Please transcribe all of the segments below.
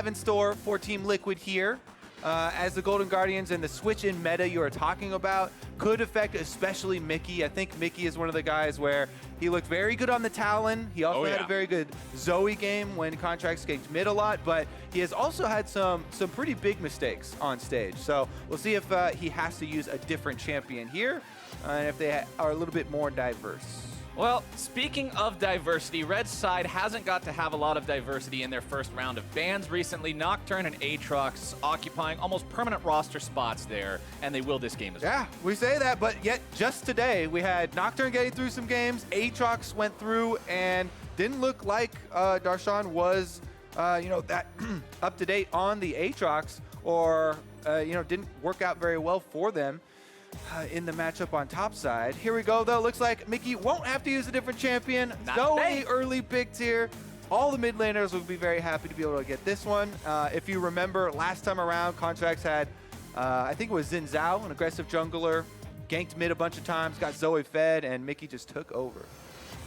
have in store for Team Liquid here, as the Golden Guardians and the switch in meta you are talking about could affect especially Mickey. I think Mickey is one of the guys where he looked very good on the Talon. He also had a very good Zoe game when Contractz ganked mid a lot, but he has also had some pretty big mistakes on stage. So we'll see if he has to use a different champion here, and if they are a little bit more diverse. Well, speaking of diversity, Red's side hasn't got to have a lot of diversity in their first round of bans recently. Nocturne and Aatrox occupying almost permanent roster spots there, and they will this game as well. Yeah, we say that, but yet just today we had Nocturne getting through some games, Aatrox went through, and didn't look like Darshan was, that up to date on the Aatrox, or didn't work out very well for them. In the matchup on top side. Here we go, though. Looks like Mickey won't have to use a different champion. Zoe early picked here. All the mid laners will be very happy to be able to get this one. If you remember, last time around, Contractz had, I think it was Xin Zhao, an aggressive jungler, ganked mid a bunch of times, got Zoe fed, and Mickey just took over.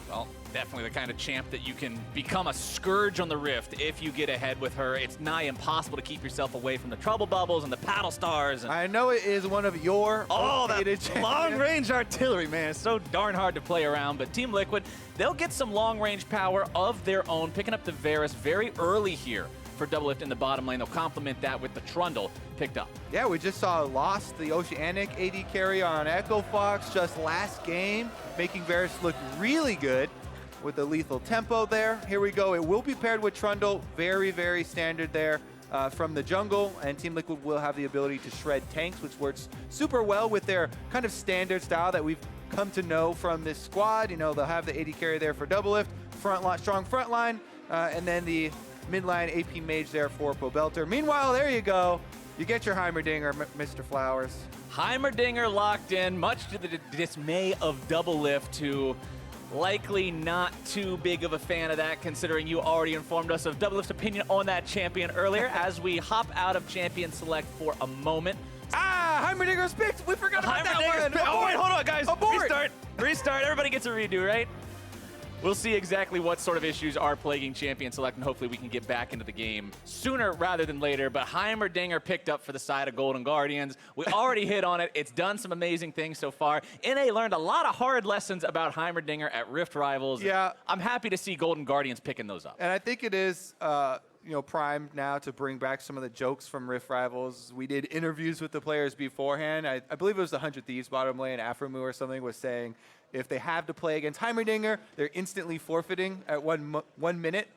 Well, definitely the kind of champ that you can become a scourge on the Rift if you get ahead with her. It's nigh impossible to keep yourself away from the trouble bubbles and the paddle stars. And I know it is one of your that long-range artillery, man. It's so darn hard to play around. But Team Liquid, they'll get some long-range power of their own, picking up the Varus very early here for DoubleLift in the bottom lane. They'll complement that with the Trundle picked up. Yeah, we just saw Lost, the Oceanic AD carry on Echo Fox just last game, making Varus look really good with the lethal tempo there. Here we go. It will be paired with Trundle. Very, very standard there from the jungle. And Team Liquid will have the ability to shred tanks, which works super well with their kind of standard style that we've come to know from this squad. They'll have the AD carry there for DoubleLift, strong front line, and then the midline AP mage there for Pobelter. Meanwhile, there you go. You get your Heimerdinger, Mr. Flowers. Heimerdinger locked in, much to the dismay of DoubleLift, who likely not too big of a fan of that, considering you already informed us of DoubleLift's opinion on that champion earlier. As we hop out of champion select for a moment. Heimerdinger's picked. We forgot about that one. Oh, wait, hold on, guys. Abort. Restart. Everybody gets a redo, right? We'll see exactly what sort of issues are plaguing Champion Select, and hopefully we can get back into the game sooner rather than later. But Heimerdinger picked up for the side of Golden Guardians. We already hit on it. It's done some amazing things so far. NA learned a lot of hard lessons about Heimerdinger at Rift Rivals. Yeah. I'm happy to see Golden Guardians picking those up. And I think it is primed now to bring back some of the jokes from Rift Rivals. We did interviews with the players beforehand. I believe it was the 100 Thieves bottom lane, Afromu or something, was saying if they have to play against Heimerdinger, they're instantly forfeiting at 1 minute.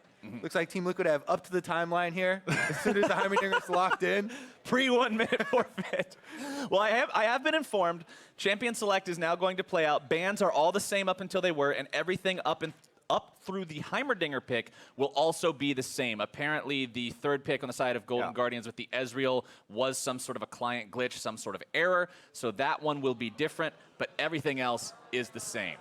Looks like Team Liquid have up to the timeline here. As soon as the Heimerdinger's locked in. Pre-1 minute forfeit. Well, I have been informed Champion Select is now going to play out. Bans are all the same up until they were, and everything up through the Heimerdinger pick will also be the same. Apparently, the third pick on the side of Golden Guardians with the Ezreal was some sort of a client glitch, some sort of error. So that one will be different, but everything else is the same.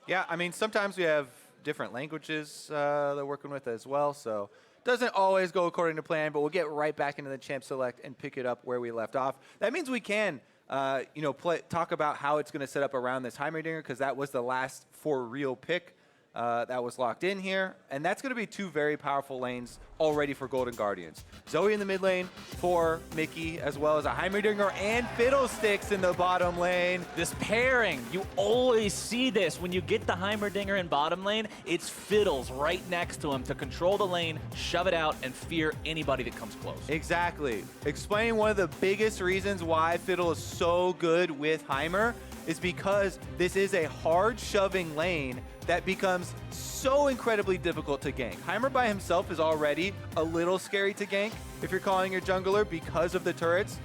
Yeah, I mean, sometimes we have different languages they're working with as well, so doesn't always go according to plan, but we'll get right back into the Champ Select and pick it up where we left off. That means we can talk about how it's going to set up around this Heimerdinger, because that was the last for real pick that was locked in here. And that's going to be two very powerful lanes already for Golden Guardians. Zoe in the mid lane for Mickey, as well as a Heimerdinger and FIddlesticks in the bottom lane. This pairing, you always see this. When you get the Heimerdinger in bottom lane, it's Fiddles right next to him to control the lane, shove it out, and fear anybody that comes close. Exactly. Explaining one of the biggest reasons why Fiddle is so good with Heimer is because this is a hard shoving lane that becomes so incredibly difficult to gank. Heimer by himself is already a little scary to gank if you're calling your jungler because of the turrets.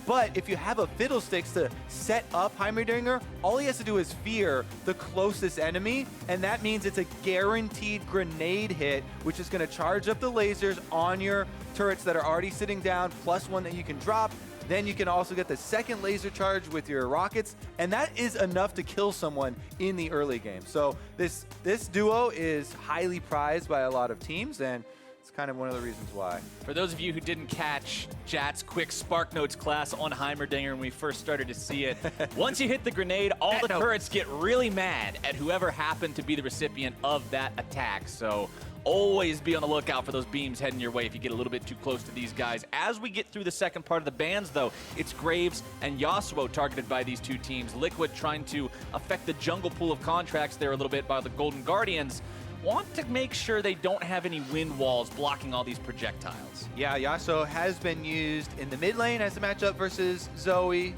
But if you have a Fiddlesticks to set up Heimerdinger, all he has to do is fear the closest enemy, and that means it's a guaranteed grenade hit, which is going to charge up the lasers on your turrets that are already sitting down, plus one that you can drop. Then you can also get the second laser charge with your rockets, and that is enough to kill someone in the early game. So this duo is highly prized by a lot of teams, and it's kind of one of the reasons why. For those of you who didn't catch Jat's quick Spark Notes class on Heimerdinger when we first started to see it, once you hit the grenade, all the turrets get really mad at whoever happened to be the recipient of that attack. So always be on the lookout for those beams heading your way if you get a little bit too close to these guys. As we get through the second part of the bans, though, it's Graves and Yasuo targeted by these two teams. Liquid trying to affect the jungle pool of Contractz there a little bit by the Golden Guardians. Want to make sure they don't have any wind walls blocking all these projectiles. Yeah, Yasuo has been used in the mid lane as a matchup versus Zoe.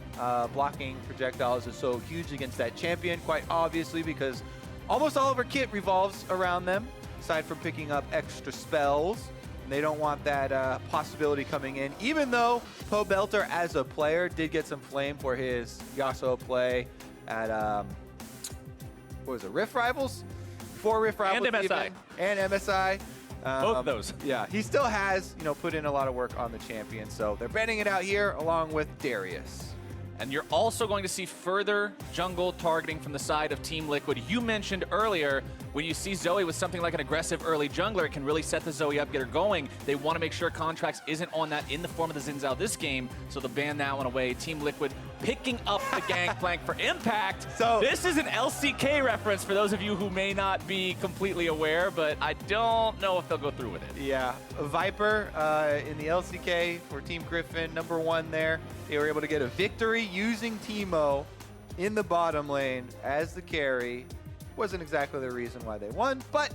Blocking projectiles is so huge against that champion, quite obviously, because almost all of her kit revolves around them, aside from picking up extra spells. And they don't want that possibility coming in, even though Pobelter as a player did get some flame for his Yasuo play at, what was it, Rift Rivals? For Rift Rivals and MSI. Even, and MSI. Both of those. Yeah, he still has, put in a lot of work on the champion, so they're banning it out here along with Darius. And you're also going to see further jungle targeting from the side of Team Liquid. You mentioned earlier, when you see Zoe with something like an aggressive early jungler, it can really set the Zoe up, get her going. They want to make sure Contractz isn't on that in the form of the Xin Zhao this game, so they'll ban that one away. Team Liquid picking up the Gangplank for impact. So this is an LCK reference for those of you who may not be completely aware, but I don't know if they'll go through with it. Yeah, Viper in the LCK for Team Griffin, #1 there. They were able to get a victory using Teemo in the bottom lane as the carry. Wasn't exactly the reason why they won, but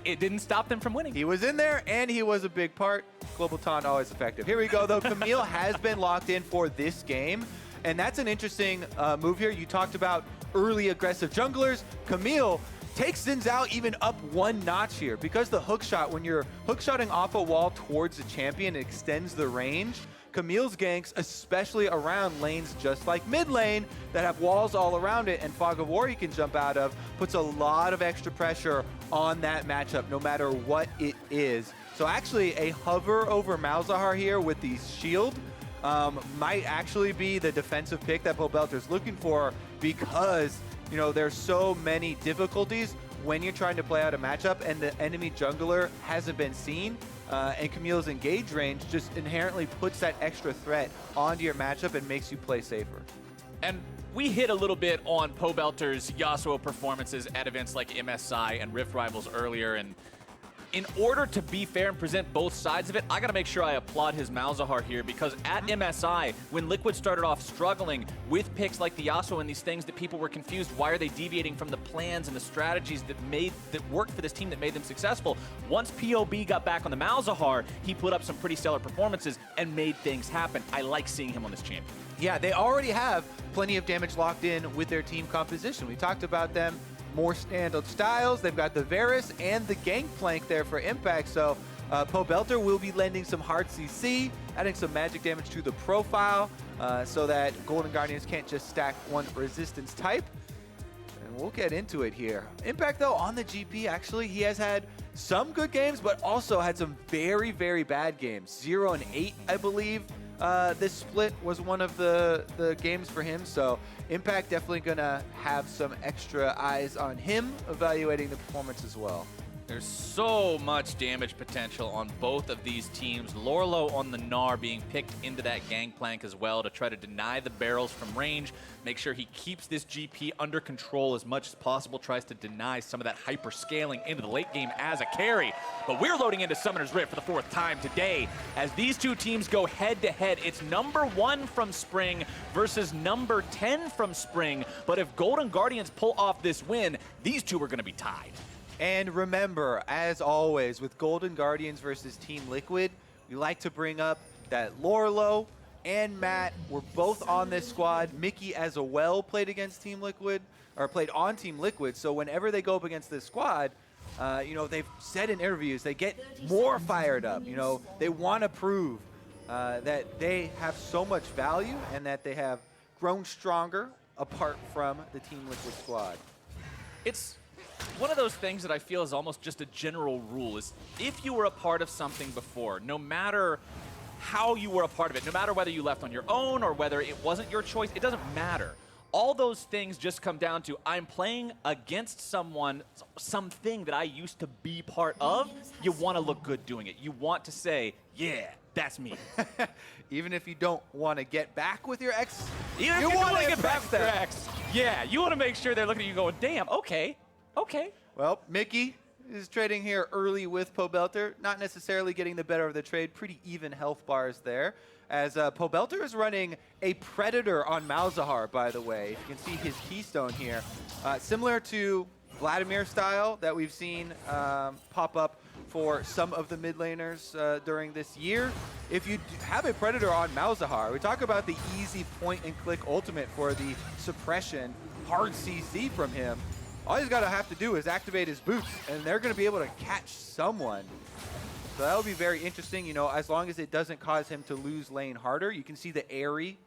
it didn't stop them from winning. he was in there, and he was a big part. Global Taunt always effective. Here we go, though. Camille has been locked in for this game, and that's an interesting move here. You talked about early aggressive junglers. Camille takes Xin Zhao even up one notch here because the hook shot, when you're hook shotting off a wall towards the champion, it extends the range. Camille's ganks, especially around lanes just like mid lane that have walls all around it and Fog of War he can jump out of, puts a lot of extra pressure on that matchup no matter what it is. So actually a hover over Malzahar here with the shield might actually be the defensive pick that Pobelter's looking for because, there's so many difficulties when you're trying to play out a matchup and the enemy jungler hasn't been seen. And Camille's engage range just inherently puts that extra threat onto your matchup and makes you play safer. And we hit a little bit on Pobelter's Yasuo performances at events like MSI and Rift Rivals earlier, and in order to be fair and present both sides of it, I gotta make sure I applaud his Malzahar here because at MSI, when Liquid started off struggling with picks like the Yasuo and these things that people were confused, why are they deviating from the plans and the strategies that worked for this team that made them successful? Once POB got back on the Malzahar, he put up some pretty stellar performances and made things happen. I like seeing him on this champion. Yeah, they already have plenty of damage locked in with their team composition. We talked about them. More standard styles. They've got the Varus and the Gangplank there for impact. So Pobelter will be lending some hard CC, adding some magic damage to the profile so that Golden Guardians can't just stack one resistance type. And we'll get into it here. Impact, though, on the GP, actually, he has had some good games, but also had some very, very bad games. 0 and 8, I believe. This split was one of the games for him, so Impact definitely gonna have some extra eyes on him evaluating the performance as well. There's so much damage potential on both of these teams. Lourlo on the Gnar being picked into that Gangplank as well to try to deny the barrels from range, make sure he keeps this GP under control as much as possible, tries to deny some of that hyper scaling into the late game as a carry. But we're loading into Summoner's Rift for the 4th time today as these two teams go head to head. It's #1 from Spring versus #10 from Spring. But if Golden Guardians pull off this win, these two are gonna be tied. And remember, as always, with Golden Guardians versus Team Liquid, we like to bring up that Lourlo and Matt were both on this squad. Mickey as well played against Team Liquid, or played on Team Liquid. So whenever they go up against this squad, they've said in interviews, they get more fired up. They want to prove that they have so much value and that they have grown stronger apart from the Team Liquid squad. It's one of those things that I feel is almost just a general rule is if you were a part of something before, no matter how you were a part of it, no matter whether you left on your own or whether it wasn't your choice, it doesn't matter. All those things just come down to I'm playing against someone, something that I used to be part of. You want to look good doing it. You want to say, yeah, that's me. Even if you don't want to get back with your ex, Even if you want to get back with your ex. Yeah, you want to make sure they're looking at you going, damn, okay. Okay. Well, Mickey is trading here early with Pobelter, not necessarily getting the better of the trade. Pretty even health bars there. As Pobelter is running a Predator on Malzahar, by the way. You can see his keystone here. Similar to Vladimir style that we've seen pop up for some of the mid laners during this year. If you have a Predator on Malzahar, we talk about the easy point and click ultimate for the suppression, hard CC from him. All he's gotta have to do is activate his boots, and they're gonna be able to catch someone. So that would be very interesting, you know, as long as it doesn't cause him to lose lane harder. You can see the Airy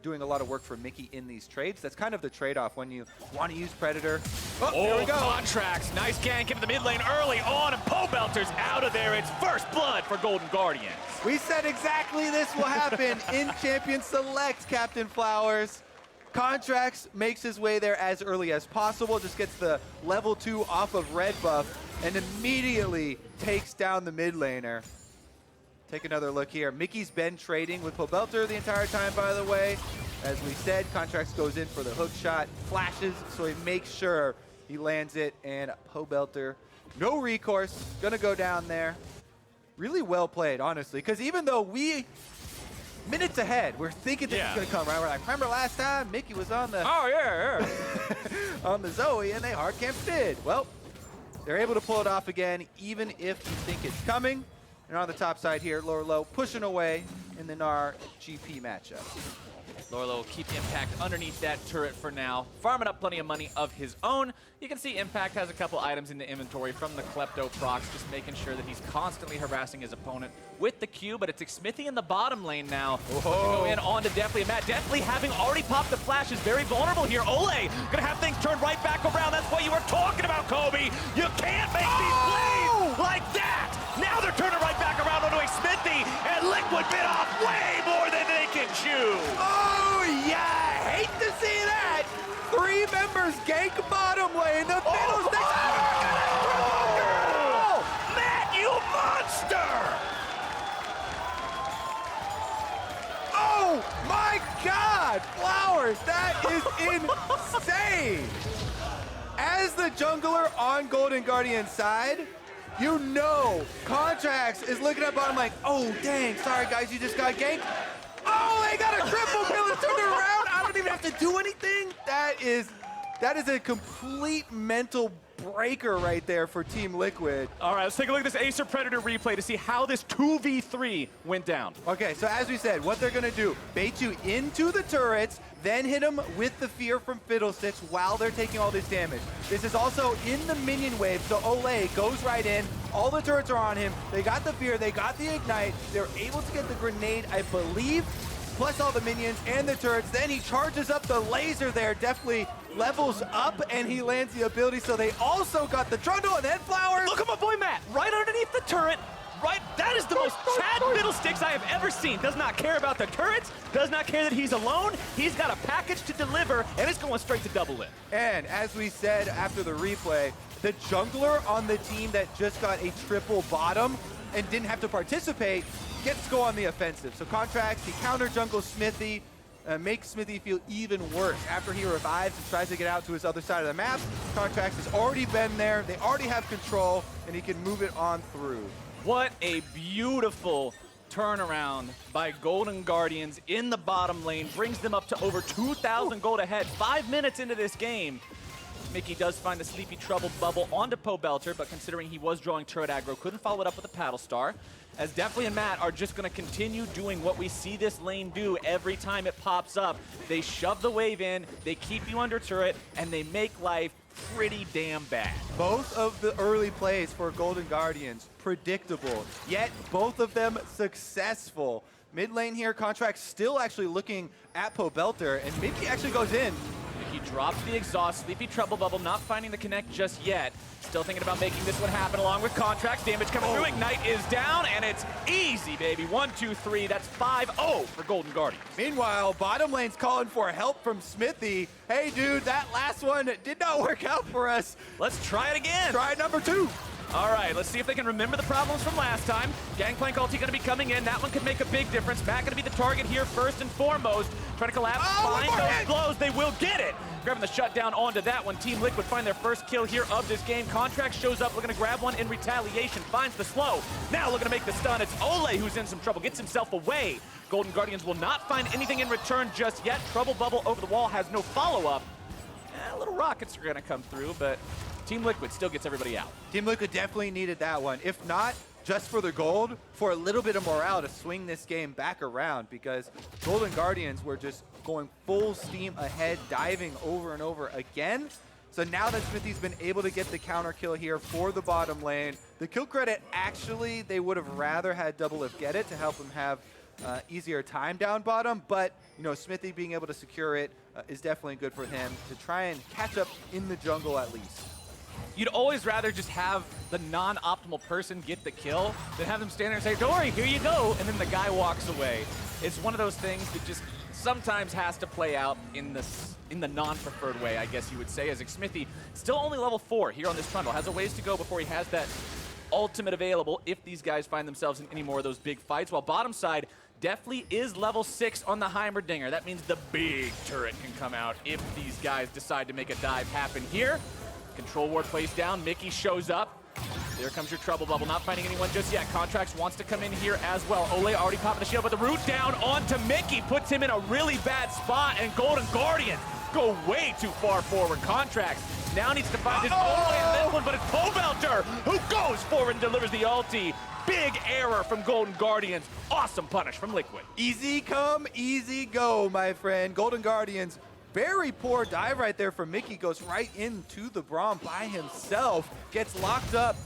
doing a lot of work for Mickey in these trades. That's kind of the trade-off when you want to use Predator. Oh, there we go. Contractz, nice gank into the mid lane early on, and Pobelter's out of there. It's first blood for Golden Guardians. We said exactly this will happen in Champion Select, Captain Flowers. Contractz makes his way there as early as possible, just gets the level 2 off of red buff, and immediately takes down the mid laner. Take another look here. Mickey's been trading with Pobelter the entire time, by the way. As we said, Contractz goes in for the hook shot, flashes, so he makes sure he lands it, and Pobelter, no recourse, gonna go down there. Really well played, honestly, because even though we, minutes ahead, we're thinking this is gonna come, right? We're like, remember last time Mickey was on the on the Zoe, and they hard camped did. Well, they're able to pull it off again, even if you think it's coming. And on the top side here, Lourlo pushing away in the Gnar GP matchup. Lourlo will keep Impact underneath that turret for now, farming up plenty of money of his own. You can see Impact has a couple items in the inventory from the Klepto procs, just making sure that he's constantly harassing his opponent with the Q, but it's Xmithie in the bottom lane now. Go in on to Deftly, and Matt, Deftly having already popped the flash is very vulnerable here. Olleh gonna have things turned right back around. That's what you were talking about, Kobe. You can't make these plays like that. Now they're turning right back around onto Xmithie, and Liquid bit off way more than they can chew. Oh, yeah, hate to see that. 3 members gank bottom lane. The Fiddlesticks. Oh, Matt, you monster! Oh, my God, Flowers, that is insane. As the jungler on Golden Guardian's side, you know Contractz is looking at bottom like, oh, dang, sorry, guys, you just got ganked. Oh, they got a triple kill and turned it around. I don't even have to do anything. That is a complete mental breaker right there for Team Liquid. All right, let's take a look at this Acer Predator replay to see how this 2v3 went down. Okay, so as we said, what they're gonna do, bait you into the turrets, then hit them with the fear from Fiddlesticks while they're taking all this damage. This is also in the minion wave, so Olleh goes right in, all the turrets are on him, they got the fear, they got the ignite, they're able to get the grenade, I believe, plus all the minions and the turrets, then he charges up the laser there, definitely levels up, and he lands the ability, so they also got the Trundle and then Flowers. Look at my boy Matt, right underneath the turret, right, that is the most Chad Fiddlesticks I have ever seen. Does not care about the turrets, does not care that he's alone, he's got a package to deliver, and it's going straight to DoubleLift. And as we said after the replay, the jungler on the team that just got a triple bottom and didn't have to participate gets to go on the offensive. So Contractz, he counter jungle Xmithie, makes Xmithie feel even worse. After he revives and tries to get out to his other side of the map, Contractz has already been there, they already have control, and he can move it on through. What a beautiful turnaround by Golden Guardians in the bottom lane, brings them up to over 2,000 gold ahead. 5 minutes into this game, Mickey does find the Sleepy Trouble bubble onto Pobelter, but considering he was drawing turret aggro, couldn't follow it up with a Paddle Star. As Deftly and Matt are just going to continue doing what we see this lane do every time it pops up. They shove the wave in, they keep you under turret, and they make life pretty damn bad. Both of the early plays for Golden Guardians, predictable, yet both of them successful. Mid lane here, Contractz still actually looking at Pobelter, and Mickey actually goes in. He drops the exhaust, Sleepy Trouble bubble, not finding the connect just yet. Still thinking about making this one happen along with Contractz. Damage coming through, Ignite is down, and it's easy, baby. 1, 2, 3, that's 5-0 for Golden Guardians. Meanwhile, bottom lane's calling for help from Xmithie. Hey, dude, that last one did not work out for us. Let's try it again. Try number 2. All right, let's see if they can remember the problems from last time. Gangplank ulti going to be coming in. That one could make a big difference. Matt going to be the target here first and foremost. Trying to collapse, find those blows. They will get it. Grabbing the shutdown onto that one. Team Liquid find their first kill here of this game. Contractz shows up, looking to grab one in retaliation. Finds the slow. Now looking to make the stun. It's Olleh who's in some trouble. Gets himself away. Golden Guardians will not find anything in return just yet. Trouble bubble over the wall has no follow-up. Little rockets are going to come through, but Team Liquid still gets everybody out. Team Liquid definitely needed that one. If not, just for the gold, for a little bit of morale to swing this game back around, because Golden Guardians were just going full steam ahead, diving over and over again. So now that Xmithie's been able to get the counter kill here for the bottom lane, the kill credit, actually, they would have rather had DoubleLift get it to help him have easier time down bottom, but you know, Xmithie being able to secure it is definitely good for him to try and catch up in the jungle at least. You'd always rather just have the non-optimal person get the kill than have them stand there and say, don't worry, here you go, and then the guy walks away. It's one of those things that just sometimes has to play out in the non-preferred way, I guess you would say, as Xmithie still only level 4 here on this Trundle. Has a ways to go before he has that ultimate available if these guys find themselves in any more of those big fights, while bottom side, Deftly is level 6 on the Heimerdinger. That means the big turret can come out if these guys decide to make a dive happen here. Control ward plays down. Mickey shows up. There comes your trouble bubble. Not finding anyone just yet. Contractz wants to come in here as well. Olleh already popping the shield, but the root down onto Mickey puts him in a really bad spot, and Golden Guardians go way too far forward. Contractz now needs to find his own way in this one, but it's Pobelter who goes forward and delivers the ulti. Big error from Golden Guardians. Awesome punish from Liquid. Easy come, easy go, my friend. Golden Guardians, very poor dive right there from Mickey. Goes right into the Braum by himself. Gets locked up.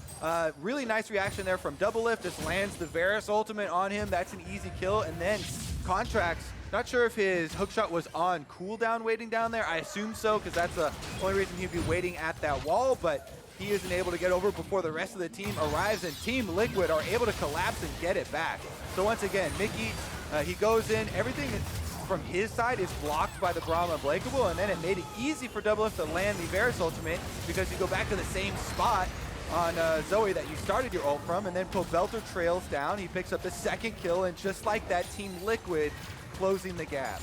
Really nice reaction there from DoubleLift. Just lands the Varus ultimate on him. That's an easy kill. And then Contractz, not sure if his hookshot was on cooldown waiting down there. I assume so, because that's the only reason he'd be waiting at that wall. But he isn't able to get over before the rest of the team arrives, and Team Liquid are able to collapse and get it back. So once again, Mickey, he goes in. Everything from his side is blocked by the Braum Unbreakable, and then it made it easy for DoubleLift to land the Varus ultimate, because you go back to the same spot on Zoe that you started your ult from, and then Pobelter trails down. He picks up the second kill, and just like that, Team Liquid closing the gap.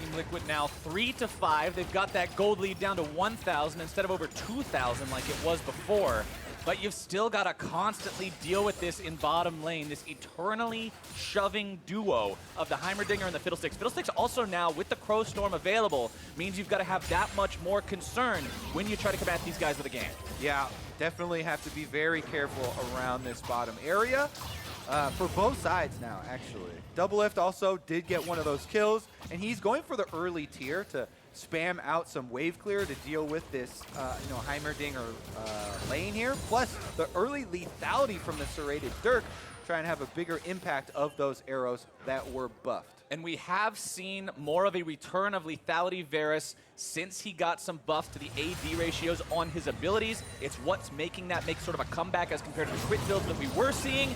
Team Liquid now 3-5. They've got that gold lead down to 1,000 instead of over 2,000 like it was before. But you've still got to constantly deal with this in bottom lane, this eternally shoving duo of the Heimerdinger and the FIddlesticks. FIddlesticks also now, with the Crow Storm available, means you've got to have that much more concern when you try to combat these guys with a gank. Yeah, definitely have to be very careful around this bottom area. For both sides now, actually. DoubleLift also did get one of those kills, and he's going for the early tier to spam out some wave clear to deal with this, Heimerdinger lane here. Plus, the early lethality from the serrated Dirk, try and have a bigger impact of those arrows that were buffed. And we have seen more of a return of lethality Varus since he got some buffs to the AD ratios on his abilities. It's what's making that make sort of a comeback as compared to the crit builds that we were seeing.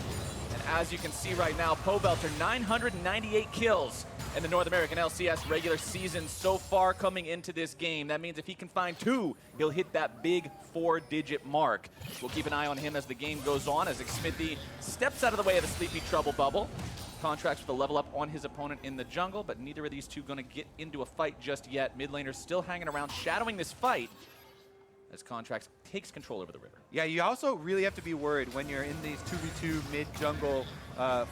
And as you can see right now, Pobelter, 998 kills in the North American LCS regular season so far coming into this game. That means if he can find 2, he'll hit that big 4-digit mark. We'll keep an eye on him as the game goes on, as Xmithie steps out of the way of the sleepy trouble bubble. Contractz with a level up on his opponent in the jungle, but neither of these two going to get into a fight just yet. Mid laner still hanging around, shadowing this fight as Contractz takes control over the river. Yeah, you also really have to be worried when you're in these 2v2 mid-jungle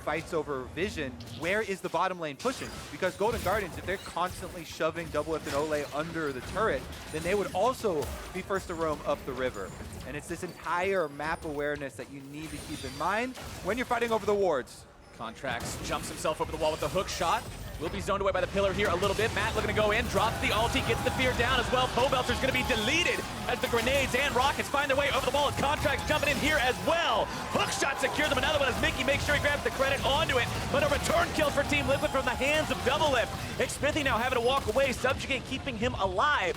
fights over vision. Where is the bottom lane pushing? Because Golden Guardians, if they're constantly shoving DoubleLift and Olleh under the turret, then they would also be first to roam up the river. And it's this entire map awareness that you need to keep in mind when you're fighting over the wards. Contractz jumps himself over the wall with the hook shot. Will be zoned away by the pillar here a little bit. Matt looking to go in, drops the ulti, gets the fear down as well. Pobelter's going to be deleted as the grenades and rockets find their way over the wall. As Contractz jumping in here as well. Hook shot secures him. Another one as Mickey makes sure he grabs the credit onto it. But a return kill for Team Liquid from the hands of DoubleLift. Xmithie now having to walk away, subjugate, keeping him alive.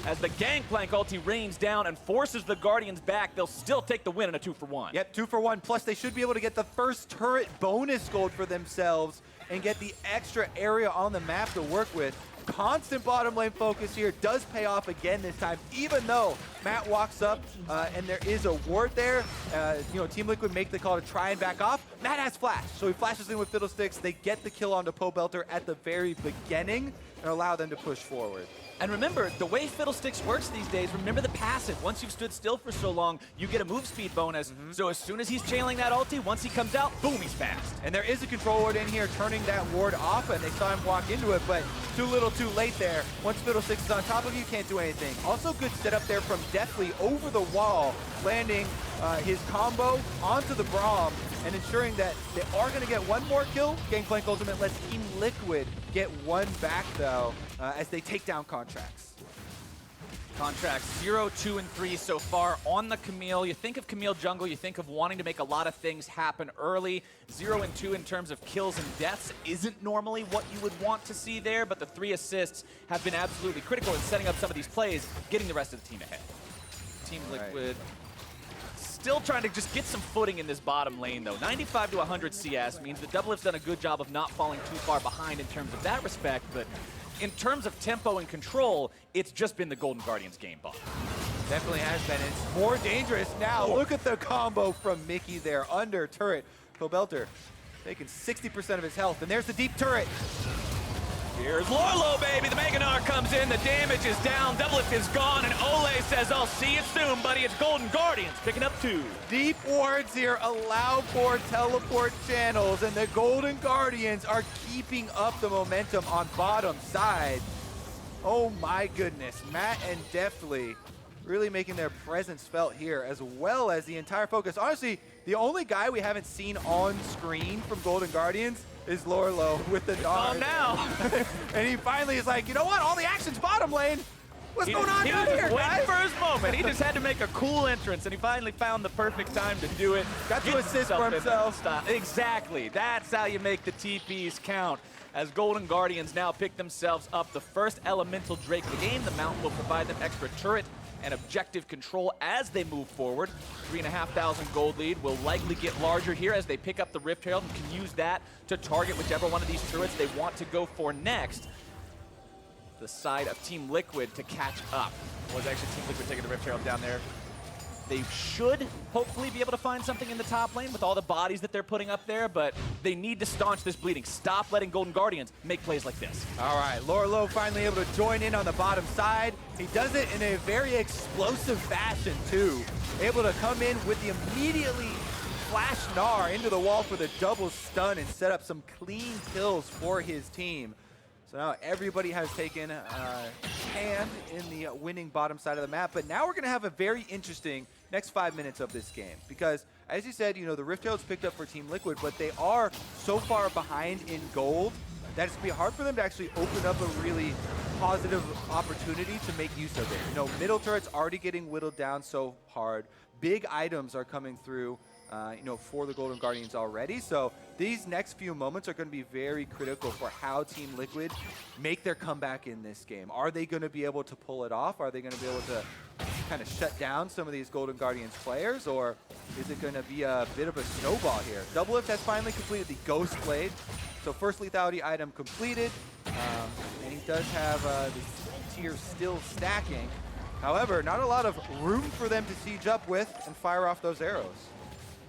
As the Gangplank ulti rains down and forces the Guardians back, they'll still take the win in a 2-for-1. Yep, 2-for-1. Plus, they should be able to get the first turret bonus gold for themselves and get the extra area on the map to work with. constant bottom lane focus here does pay off again this time, even though Matt walks up and there is a ward there. You know, Team Liquid make the call to try and back off. Matt has flash, so he flashes in with Fiddlesticks. They get the kill onto Pobelter at the very beginning and allow them to push forward. And remember, the way Fiddlesticks works these days, remember the passive. Once you've stood still for so long, you get a move speed bonus. So as soon as he's chailing that ulti, once he comes out, boom, he's fast. And there is a control ward in here turning that ward off, and they saw him walk into it, but too little too late there. Once Fiddlesticks is on top of you, can't do anything. Also good setup there from Deftly over the wall, landing his combo onto the Braum and ensuring that they are going to get one more kill. Gangplank ultimate lets Team Liquid get one back, though, as they take down Contractz. Contractz 0, 2, and 3 so far on the Camille. You think of Camille jungle, you think of wanting to make a lot of things happen early. 0 and 2 in terms of kills and deaths isn't normally what you would want to see there, but the 3 assists have been absolutely critical in setting up some of these plays, getting the rest of the team ahead. Team Liquid still trying to just get some footing in this bottom lane, though. 95 to 100 CS means the DoubleLift's done a good job of not falling too far behind in terms of that respect, but in terms of tempo and control, it's just been the Golden Guardians game ball. Definitely has been. It's more dangerous now. Look at the combo from Mickey there under turret. Pobelter taking 60% of his health, and there's the deep turret. Here's Lourlo, baby. The Gnar comes in. The damage is down. DoubleLift is gone, and Olleh says, I'll see you soon, buddy. It's Golden Guardians picking up 2. Deep wards here allow for teleport channels, and the Golden Guardians are keeping up the momentum on bottom side. Oh my goodness. Matt and Deftly really making their presence felt here, as well as the entire focus. Honestly, the only guy we haven't seen on screen from Golden Guardians is Lourlo with the Gnar. Now. And he finally is like, you know what? All the action's bottom lane. What's going on down here, waiting guys? for his moment. He just had to make a cool entrance, and he finally found the perfect time to do it. Got to assist for himself. Stop. Exactly. That's how you make the TPs count. As Golden Guardians now pick themselves up the first elemental Drake of the game, the Mountain will provide them extra turret and objective control as they move forward. 3,500 gold lead will likely get larger here as they pick up the Rift Herald and can use that to target whichever one of these turrets they want to go for next. The side of Team Liquid to catch up. Was actually Team Liquid taking the Rift Herald down there. They should hopefully be able to find something in the top lane with all the bodies that they're putting up there, but they need to staunch this bleeding. Stop letting Golden Guardians make plays like this. All right, Lourlo finally able to join in on the bottom side. He does it in a very explosive fashion, too. Able to come in with the immediately flash Gnar into the wall for the double stun and set up some clean kills for his team. So now everybody has taken a hand in the winning bottom side of the map, but now we're going to have a very interesting next 5 minutes of this game, because as you said, you know, the Rift Herald's picked up for Team Liquid, but they are so far behind in gold that it's going to be hard for them to actually open up a really positive opportunity to make use of it. You know, middle turret's already getting whittled down so hard. Big items are coming through, you know, for the Golden Guardians already. So these next few moments are going to be very critical for how Team Liquid make their comeback in this game. Are they going to be able to pull it off? Are they going to be able to kind of shut down some of these Golden Guardians players? Or is it going to be a bit of a snowball here? DoubleLift has finally completed the Ghost Blade. So first lethality item completed. And he does have the tier still stacking. However, not a lot of room for them to siege up with and fire off those arrows.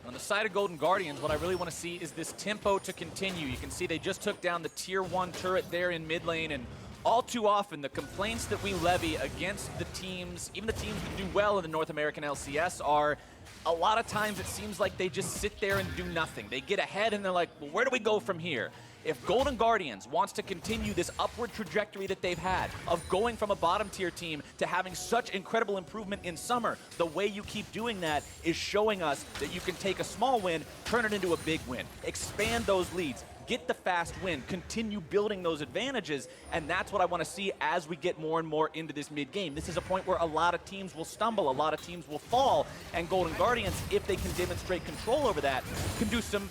On the side of Golden Guardians, what I really want to see is this tempo to continue. You can see they just took down the tier 1 turret there in mid lane, and all too often the complaints that we levy against the teams, even the teams that do well in the North American LCS, are a lot of times it seems like they just sit there and do nothing. They get ahead and they're like, well, where do we go from here? If Golden Guardians wants to continue this upward trajectory that they've had of going from a bottom tier team to having such incredible improvement in summer, the way you keep doing that is showing us that you can take a small win, turn it into a big win, expand those leads, get the fast win, continue building those advantages, and that's what I want to see as we get more and more into this mid-game. This is a point where a lot of teams will stumble, a lot of teams will fall, and Golden Guardians, if they can demonstrate control over that, can do some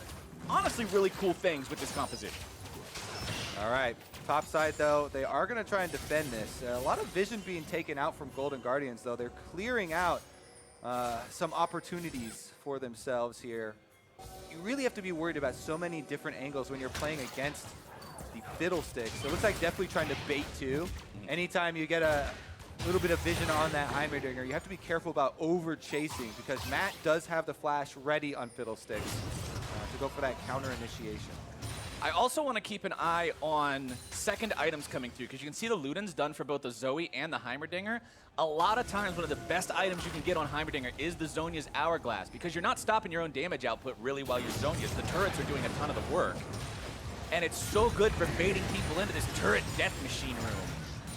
honestly really cool things with this composition. All right, top side though, they are going to try and defend this. A lot of vision being taken out from Golden Guardians though. They're clearing out some opportunities for themselves here. You really have to be worried about so many different angles when you're playing against the Fiddlesticks. So it looks like Deftly trying to bait too. Anytime you get a little bit of vision on that Heimerdinger, you have to be careful about over chasing because Matt does have the flash ready on Fiddlesticks to go for that counter initiation. I also want to keep an eye on second items coming through because you can see the Ludens done for both the Zoe and the Heimerdinger. A lot of times one of the best items you can get on Heimerdinger is the Zhonya's Hourglass because you're not stopping your own damage output really while you're Zhonya's. The turrets are doing a ton of the work. And it's so good for baiting people into this turret death machine room.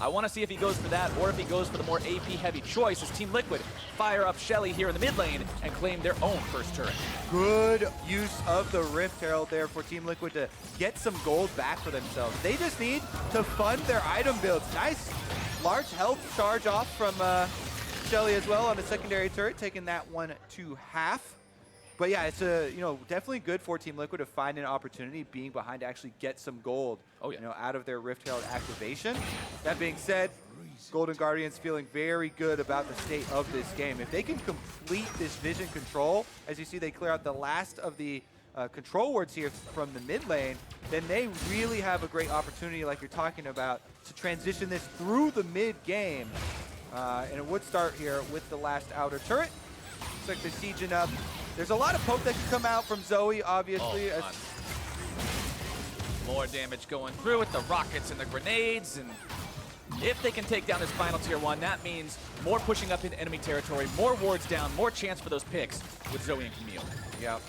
I want to see if he goes for that or if he goes for the more AP heavy choice as Team Liquid fire up Shelly here in the mid lane and claim their own first turret. Good use of the Rift Herald there for Team Liquid to get some gold back for themselves. They just need to fund their item builds. Nice large health charge off from Shelly as well on the secondary turret, taking that one to half. But yeah, it's definitely good for Team Liquid to find an opportunity being behind to actually get some gold out of their Rift Herald activation. That being said, Golden Guardians feeling very good about the state of this game. If they can complete this vision control, as you see they clear out the last of the control wards here from the mid lane, then they really have a great opportunity, like you're talking about, to transition this through the mid game. And it would start here with the last outer turret. Looks like they're sieging up. There's a lot of poke that can come out from Zoe, obviously. More damage going through with the rockets and the grenades, and if they can take down this final tier 1, that means more pushing up into enemy territory, more wards down, more chance for those picks with Zoe and Camille. Yeah.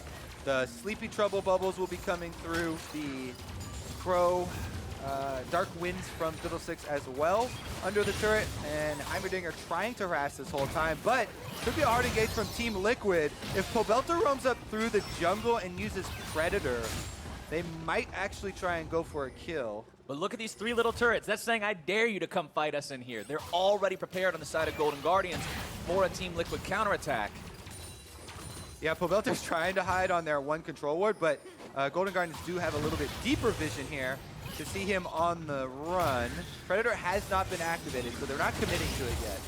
The Sleepy Trouble bubbles will be coming through. The Crow Dark Winds from Fiddlesticks as well under the turret, and Heimerdinger trying to harass this whole time, but could be a hard engage from Team Liquid. If Pobelter roams up through the jungle and uses Predator, they might actually try and go for a kill. But look at these 3 little turrets. That's saying I dare you to come fight us in here. They're already prepared on the side of Golden Guardians for a Team Liquid counterattack. Yeah, Pobelter's trying to hide on their one control ward, but Golden Guardians do have a little bit deeper vision here to see him on the run. Predator has not been activated, so they're not committing to it yet.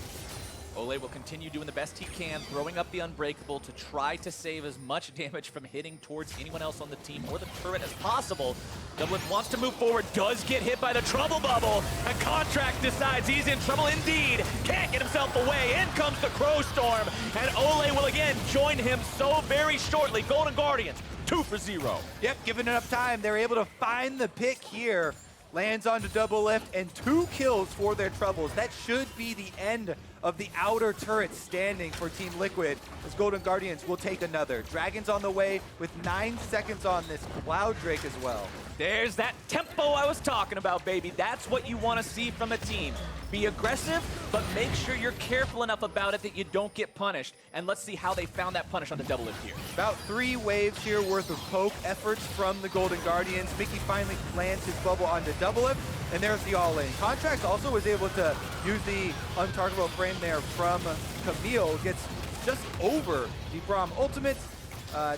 Olleh will continue doing the best he can, throwing up the Unbreakable to try to save as much damage from hitting towards anyone else on the team or the turret as possible. DoubleLift wants to move forward, does get hit by the Trouble Bubble, and Contractz decides he's in trouble indeed. Can't get himself away. In comes the Crow Storm, and Olleh will again join him so very shortly. Golden Guardians, 2 for 0. Yep, given enough time, they're able to find the pick here. Lands onto DoubleLift and 2 kills for their troubles. That should be the end of the outer turret standing for Team Liquid, as Golden Guardians will take another. Dragons on the way with 9 seconds on this Cloud Drake as well. There's that tempo I was talking about, baby. That's what you want to see from a team. Be aggressive, but make sure you're careful enough about it that you don't get punished. And let's see how they found that punish on the DoubleLift here. About 3 waves here worth of poke efforts from the Golden Guardians. Mickey finally lands his bubble onto DoubleLift, and there's the all-in. Contractz also was able to use the untargetable frame there from Camille. Gets just over the Braum ultimate.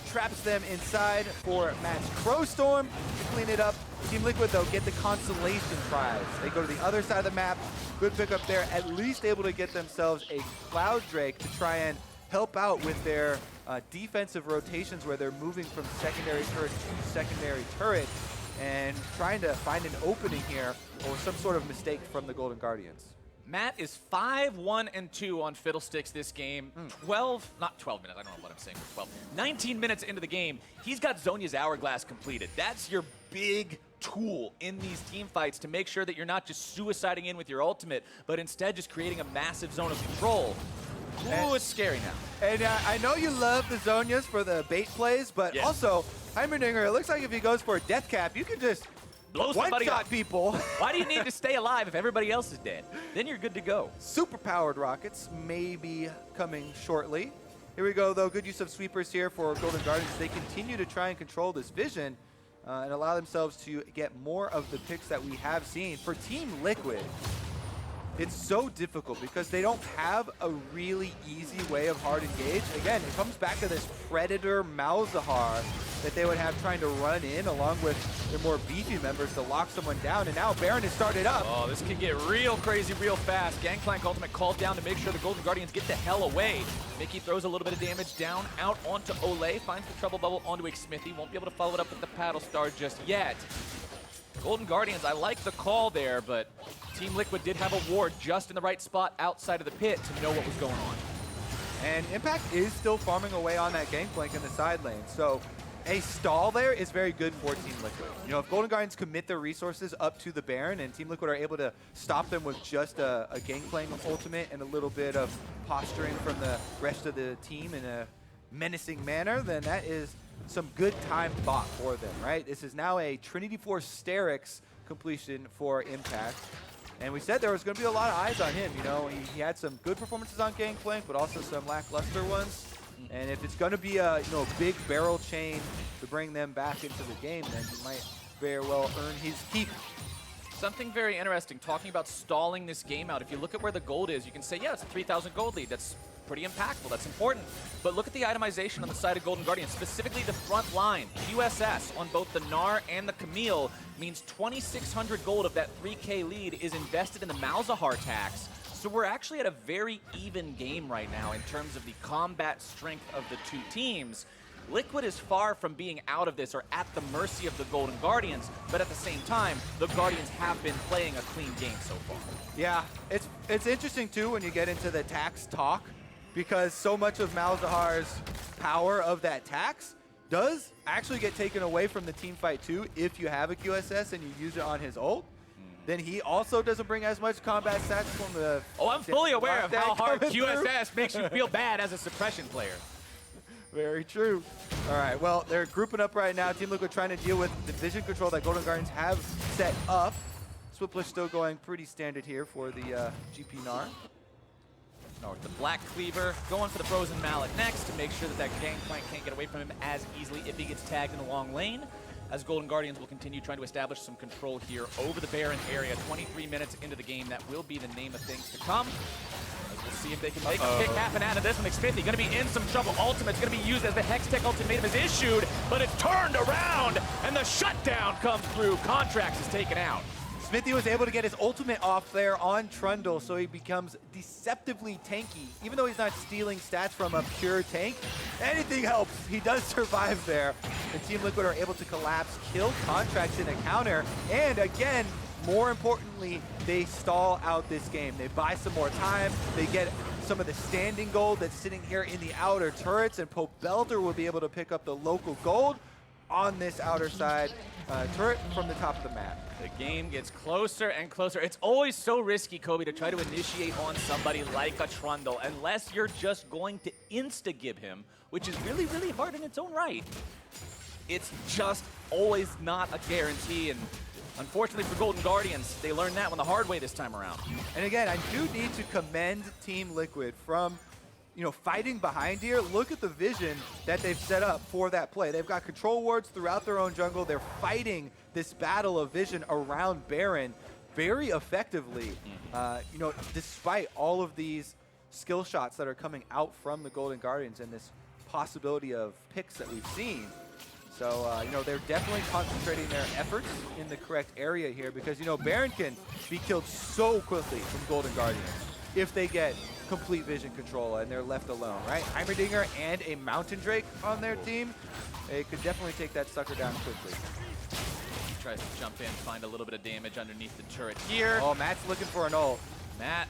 Traps them inside for Matt's Crow Storm to clean it up. Team Liquid, though, get the Consolation prize. They go to the other side of the map. Good pickup there. At least able to get themselves a Cloud Drake to try and help out with their defensive rotations where they're moving from secondary turret to secondary turret and trying to find an opening here or some sort of mistake from the Golden Guardians. Matt is 5-1-2 on Fiddlesticks this game. 12 minutes, I don't know what I'm saying for 12. 19 minutes into the game, he's got Zhonya's Hourglass completed. That's your big tool in these team fights to make sure that you're not just suiciding in with your ultimate, but instead just creating a massive zone of control. Ooh, it's scary now. And I know you love the Zhonyas for the bait plays, but also, Heimerdinger, it looks like if he goes for a death cap, you can just blow somebody up. People. Why do you need to stay alive if everybody else is dead? Then you're good to go. Super-powered rockets may be coming shortly. Here we go, though. Good use of sweepers here for Golden Guardians. They continue to try and control this vision and allow themselves to get more of the picks that we have seen. For Team Liquid, it's so difficult because they don't have a really easy way of hard engage. Again, it comes back to this Predator Malzahar that they would have trying to run in along with their more beefy members to lock someone down. And now Baron has started up. Oh, this can get real crazy real fast. Gangplank ultimate called down to make sure the Golden Guardians get the hell away. Mickey throws a little bit of damage down, out onto Olleh, finds the Trouble Bubble onto Xmithie. Won't be able to follow it up with the Paddle Star just yet. Golden Guardians, I like the call there, but Team Liquid did have a ward just in the right spot outside of the pit to know what was going on. And Impact is still farming away on that Gangplank in the side lane. So a stall there is very good for Team Liquid. You know, if Golden Guardians commit their resources up to the Baron and Team Liquid are able to stop them with just a Gangplank ultimate and a little bit of posturing from the rest of the team in a menacing manner, then that is some good time bought for them, right? This is now a Trinity Force Sterix completion for Impact. And we said there was going to be a lot of eyes on him. You know, he had some good performances on Gangplank, but also some lackluster ones. And if it's going to be a big barrel chain to bring them back into the game, then he might very well earn his keep. Something very interesting, talking about stalling this game out. If you look at where the gold is, you can say, yeah, it's a 3,000 gold lead. That's pretty impactful. That's important. But look at the itemization on the side of Golden Guardians, specifically the front line. QSS on both the Gnar and the Camille means 2,600 gold of that 3K lead is invested in the Malzahar tax. So we're actually at a very even game right now in terms of the combat strength of the two teams. Liquid is far from being out of this or at the mercy of the Golden Guardians, but at the same time, the Guardians have been playing a clean game so far. Yeah, it's interesting too when you get into the tax talk, because so much of Malzahar's power of that tax does actually get taken away from the team fight too if you have a QSS and you use it on his ult. Then he also doesn't bring as much combat stats from the... Oh, I'm fully aware of how hard QSS makes you feel bad as a suppression player. Very true. All right, well, they're grouping up right now. Team Liquid trying to deal with the vision control that Golden Guardians have set up. Split push still going pretty standard here for the GP Gnar. Gnar with the Black Cleaver, going for the Frozen Mallet next to make sure that Gangplank can't get away from him as easily if he gets tagged in the long lane. As Golden Guardians will continue trying to establish some control here over the Baron area. 23 minutes into the game, that will be the name of things to come. As we'll see if they can make a kick happen out of this one. Xmithie going to be in some trouble. Ultimate's going to be used as the Hextech ultimatum is issued, but it's turned around, and the shutdown comes through. Contractz is taken out. Xmithie was able to get his ultimate off there on Trundle, so he becomes deceptively tanky. Even though he's not stealing stats from a pure tank, anything helps. He does survive there. And Team Liquid are able to collapse, kill Contractz in a counter, and again, more importantly, they stall out this game. They buy some more time, they get some of the standing gold that's sitting here in the outer turrets, and Pobelter will be able to pick up the local gold on this outer side turret from the top of the map. The game gets closer and closer. It's always so risky, Kobe, to try to initiate on somebody like a Trundle, unless you're just going to insta-gib him, which is really, really hard in its own right. It's just always not a guarantee, and unfortunately for Golden Guardians, they learned that one the hard way this time around. And again, I do need to commend Team Liquid from fighting behind here. Look at the vision that they've set up for that play. They've got control wards throughout their own jungle. They're fighting this battle of vision around Baron very effectively, despite all of these skill shots that are coming out from the Golden Guardians and this possibility of picks that we've seen. So, they're definitely concentrating their efforts in the correct area here because, Baron can be killed so quickly from Golden Guardians if they get complete vision control and they're left alone, right? Heimerdinger and a Mountain Drake on their team, they could definitely take that sucker down quickly. Tries to jump in, find a little bit of damage underneath the turret here. Oh, Matt's looking for an ult. Matt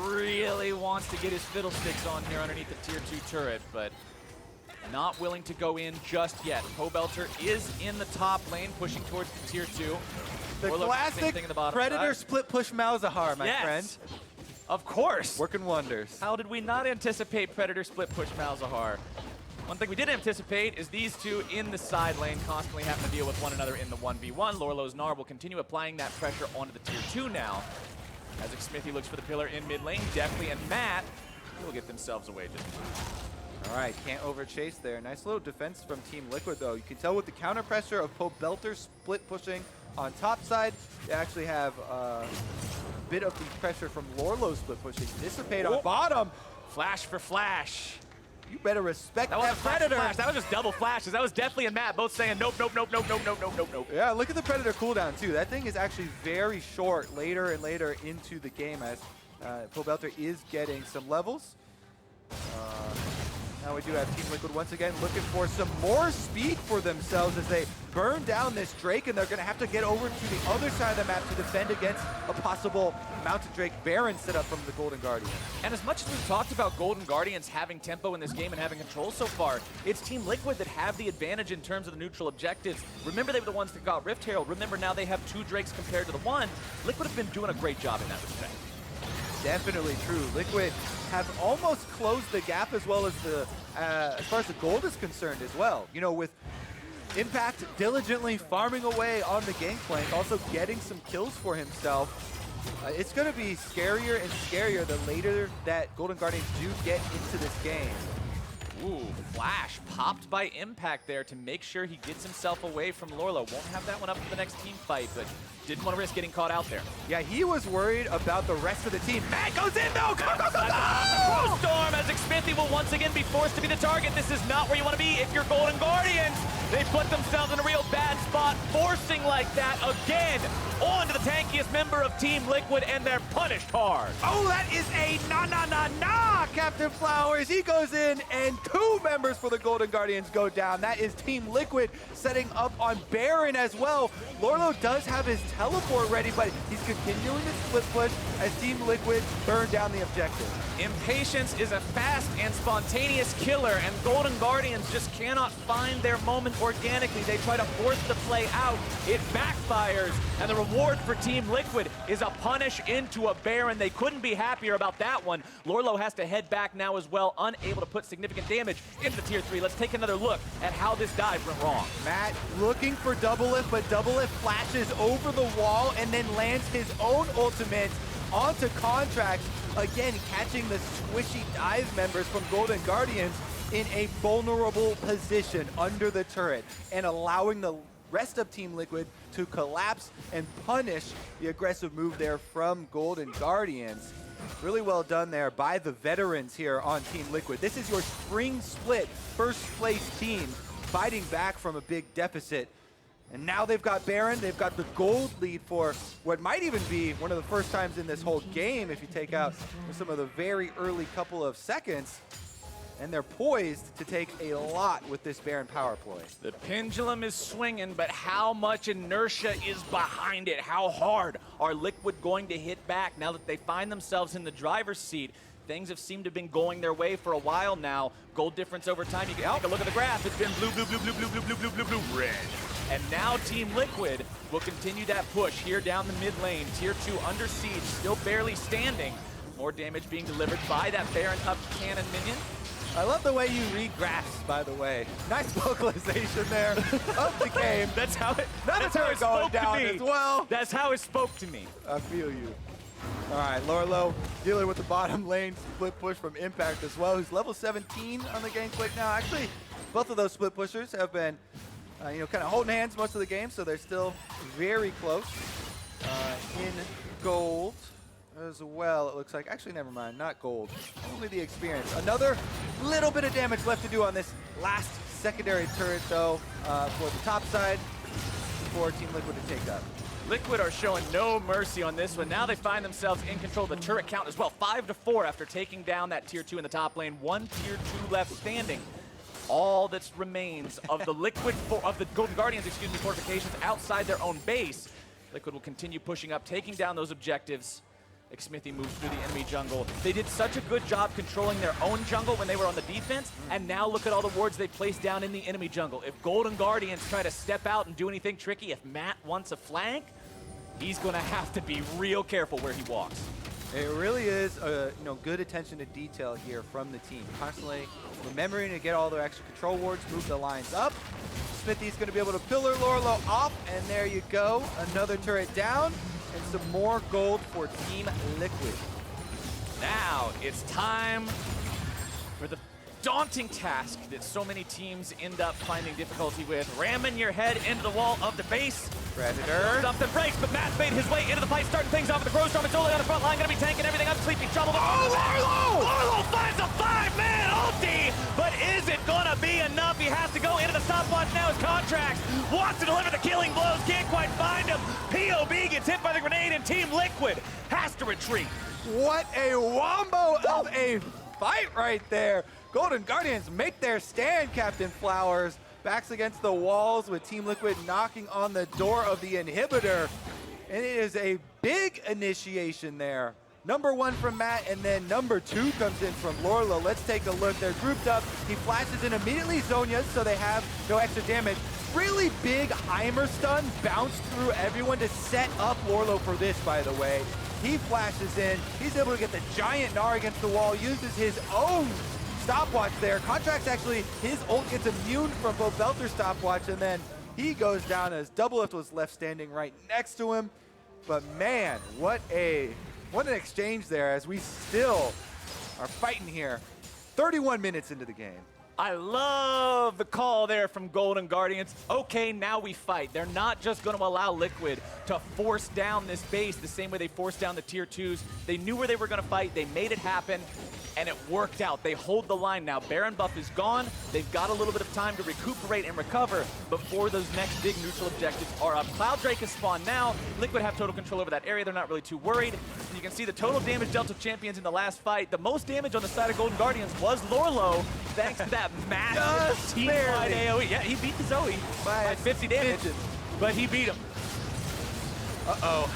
really wants to get his fiddlesticks on here underneath the tier 2 turret, but not willing to go in just yet. Pobelter is in the top lane, pushing towards the tier 2. The classic Predator split push Malzahar, my friend. Of course. Working wonders. How did we not anticipate Predator split push Malzahar? One thing we did anticipate is these two in the side lane constantly having to deal with one another in the 1v1. Lourlo's Gnar will continue applying that pressure onto the tier 2 now. As Xmithie looks for the pillar in mid lane, Deftly and Matt will get themselves away just all right, can't overchase there. Nice little defense from Team Liquid, though. You can tell with the counter pressure of Pobelter split pushing on top side, they actually have a bit of the pressure from Lourlo split pushing dissipate on bottom. Flash for flash. You better respect that Predator. That was just double flashes. That was Deftly and Matt both saying nope, nope, nope, nope, nope, nope, nope, nope, nope. Yeah, look at the Predator cooldown, too. That thing is actually very short later and later into the game as Pobelter is getting some levels. Now we do have Team Liquid once again looking for some more speed for themselves as they burn down this Drake, and they're going to have to get over to the other side of the map to defend against a possible Mounted Drake Baron set up from the Golden Guardian. And as much as we've talked about Golden Guardians having tempo in this game and having control so far, it's Team Liquid that have the advantage in terms of the neutral objectives. Remember, they were the ones that got Rift Herald. Remember, now they have 2 Drakes compared to the 1. Liquid have been doing a great job in that respect. Definitely true. Liquid have almost closed the gap as well as the as far as the gold is concerned as well. You know, with Impact diligently farming away on the Gangplank, also getting some kills for himself. It's going to be scarier and scarier the later that Golden Guardians do get into this game. Ooh, flash popped by Impact there to make sure he gets himself away from Lourlo. Won't have that one up for the next team fight, but didn't want to risk getting caught out there. Yeah, he was worried about the rest of the team. Matt goes in though! Go, go, go, go! Storm as Xmithie will once again be forced to be the target. This is not where you want to be if you're Golden Guardians. They put themselves in a real bad spot, forcing like that again onto the tankiest member of Team Liquid, and they're punished hard. Oh, that is a na, Captain Flowers. He goes in, and 2 members for the Golden Guardians go down. That is Team Liquid setting up on Baron as well. Lourlo does have his teleport ready, but he's continuing to split push as Team Liquid burn down the objective. Impatience is a fast and spontaneous killer, and Golden Guardians just cannot find their moment organically. They try to force the play out. It backfires, and the reward for Team Liquid is a punish into a Baron. They couldn't be happier about that one. Lourlo has to head back now as well, unable to put significant damage into the tier 3. Let's take another look at how this dive went wrong. Matt looking for DoubleLift, but DoubleLift flashes over the wall and then lands his own ultimate onto Contractz, again catching the squishy dive members from Golden Guardians in a vulnerable position under the turret and allowing the rest of Team Liquid to collapse and punish the aggressive move there from Golden Guardians. Really well done there by the veterans here on Team Liquid. This is your spring split first place team fighting back from a big deficit. And now they've got Baron, they've got the gold lead for what might even be one of the first times in this whole game if you take out some of the very early couple of seconds. And they're poised to take a lot with this Baron power play. The pendulum is swinging, but how much inertia is behind it? How hard are Liquid going to hit back now that they find themselves in the driver's seat? Things have seemed to have been going their way for a while now. Gold difference over time. You can take a look at the graph. It's been blue, blue, blue, blue, blue, blue, blue, blue, blue, blue, red. And now Team Liquid will continue that push here down the mid lane. Tier 2 under siege, still barely standing. More damage being delivered by that Baron up cannon minion. I love the way you read graphs, by the way. Nice vocalization there of the game. That's how it, that's how it spoke down to me as well. That's how it spoke to me. I feel you. All right, Lourlo dealing with the bottom lane split push from Impact as well, who's level 17 on the Gangplank now. Actually, both of those split pushers have been, kind of holding hands most of the game, so they're still very close in gold as well, it looks like. Actually, never mind, not gold, only the experience. Another little bit of damage left to do on this last secondary turret, though, for the top side for Team Liquid to take up. Liquid are showing no mercy on this one. Now they find themselves in control of the turret count as well. 5-4 after taking down that tier 2 in the top lane. 1 tier 2 left standing. All that remains of the the Golden Guardians, fortifications outside their own base. Liquid will continue pushing up, taking down those objectives. Xmithie moves through the enemy jungle. They did such a good job controlling their own jungle when they were on the defense, and now look at all the wards they placed down in the enemy jungle. If Golden Guardians try to step out and do anything tricky, if Matt wants a flank, he's going to have to be real careful where he walks. It really is, good attention to detail here from the team. Constantly remembering to get all their extra control wards, move the lines up. Xmithie's going to be able to pillar Lourlo off, and there you go. Another turret down, and some more gold for Team Liquid. Now it's time for the daunting task that so many teams end up finding difficulty with. Ramming your head into the wall of the base. Predator. Something breaks, but Matt's made his way into the fight, starting things off with the Growstorm. It's Olleh on the front line, gonna be tanking everything up. Sleepy Trouble. Oh, Lourlo! Lourlo finds a 5-man ulti, but is it gonna be enough? He has to go into the stopwatch now as Contractz wants to deliver the killing blows, can't quite find him. POB gets hit by the grenade, and Team Liquid has to retreat. What a wombo of a fight right there. Golden Guardians make their stand, Captain Flowers. Backs against the walls with Team Liquid knocking on the door of the inhibitor. And it is a big initiation there. Number 1 from Matt, and then number 2 comes in from Lourlo. Let's take a look. They're grouped up. He flashes in immediately Zonia's, so they have no extra damage. Really big Heimer stun bounced through everyone to set up Lourlo for this, by the way. He flashes in. He's able to get the giant Gnar against the wall, uses his own stopwatch there. Contractz actually, his ult gets immune from Pobelter stopwatch, and then he goes down as DoubleLift was left standing right next to him. But man, what an exchange there as we still are fighting here. 31 minutes into the game. I love the call there from Golden Guardians. Okay, now we fight. They're not just going to allow Liquid to force down this base the same way they forced down the tier 2s. They knew where they were going to fight. They made it happen, and it worked out. They hold the line now. Baron buff is gone. They've got a little bit of time to recuperate and recover before those next big neutral objectives are up. Cloud Drake has spawned now. Liquid have total control over that area. They're not really too worried. And you can see the total damage dealt to champions in the last fight. The most damage on the side of Golden Guardians was Lourlo, thanks to that massive team-wide AoE. Yeah, he beat the Zoe by 50 damage, but he beat him. Uh-oh.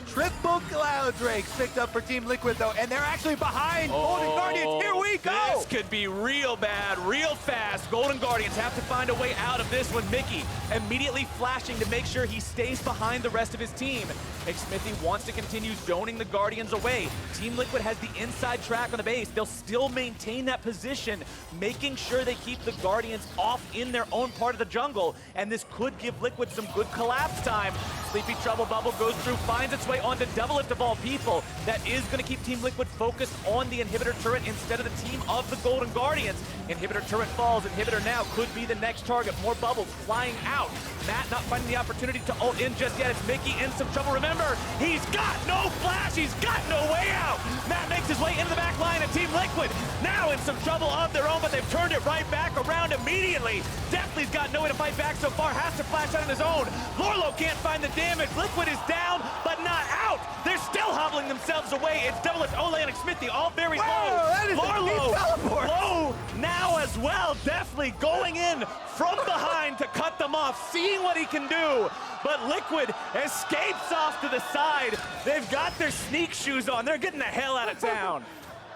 Triple Cloud Drakes picked up for Team Liquid, though, and they're actually behind Golden Guardians. Here we go! This could be real bad, real fast. Golden Guardians have to find a way out of this one. Mickey immediately flashing to make sure he stays behind the rest of his team. Xmithie wants to continue zoning the Guardians away. Team Liquid has the inside track on the base. They'll still maintain that position, making sure they keep the Guardians off in their own part of the jungle, and this could give Liquid some good collapse time. Sleepy Trouble Bubble goes through, finds its way onto DoubleLift of all people. That is going to keep Team Liquid focused on the inhibitor turret instead of the team of the Golden Guardians. Inhibitor turret falls. Inhibitor now could be the next target. More bubbles flying out. Matt not finding the opportunity to ult in just yet. It's Mickey in some trouble. Remember, he's got no flash. He's got no way out. Matt makes his way into the back line, and Team Liquid now in some trouble of their own, but they've turned it right back around immediately. Deftly's got no way to fight back so far. Has to flash out on his own. Lourlo can't find the damage. Liquid is down, but not out. They're still hobbling themselves away. It's DoubleLift, Olleh, and Xmithie all very low. That is Lourlo low now as well. Deftly going in from behind to cut them off, seeing what he can do. But Liquid escapes off to the side. They've got their sneak shoes on. They're getting the hell out of town.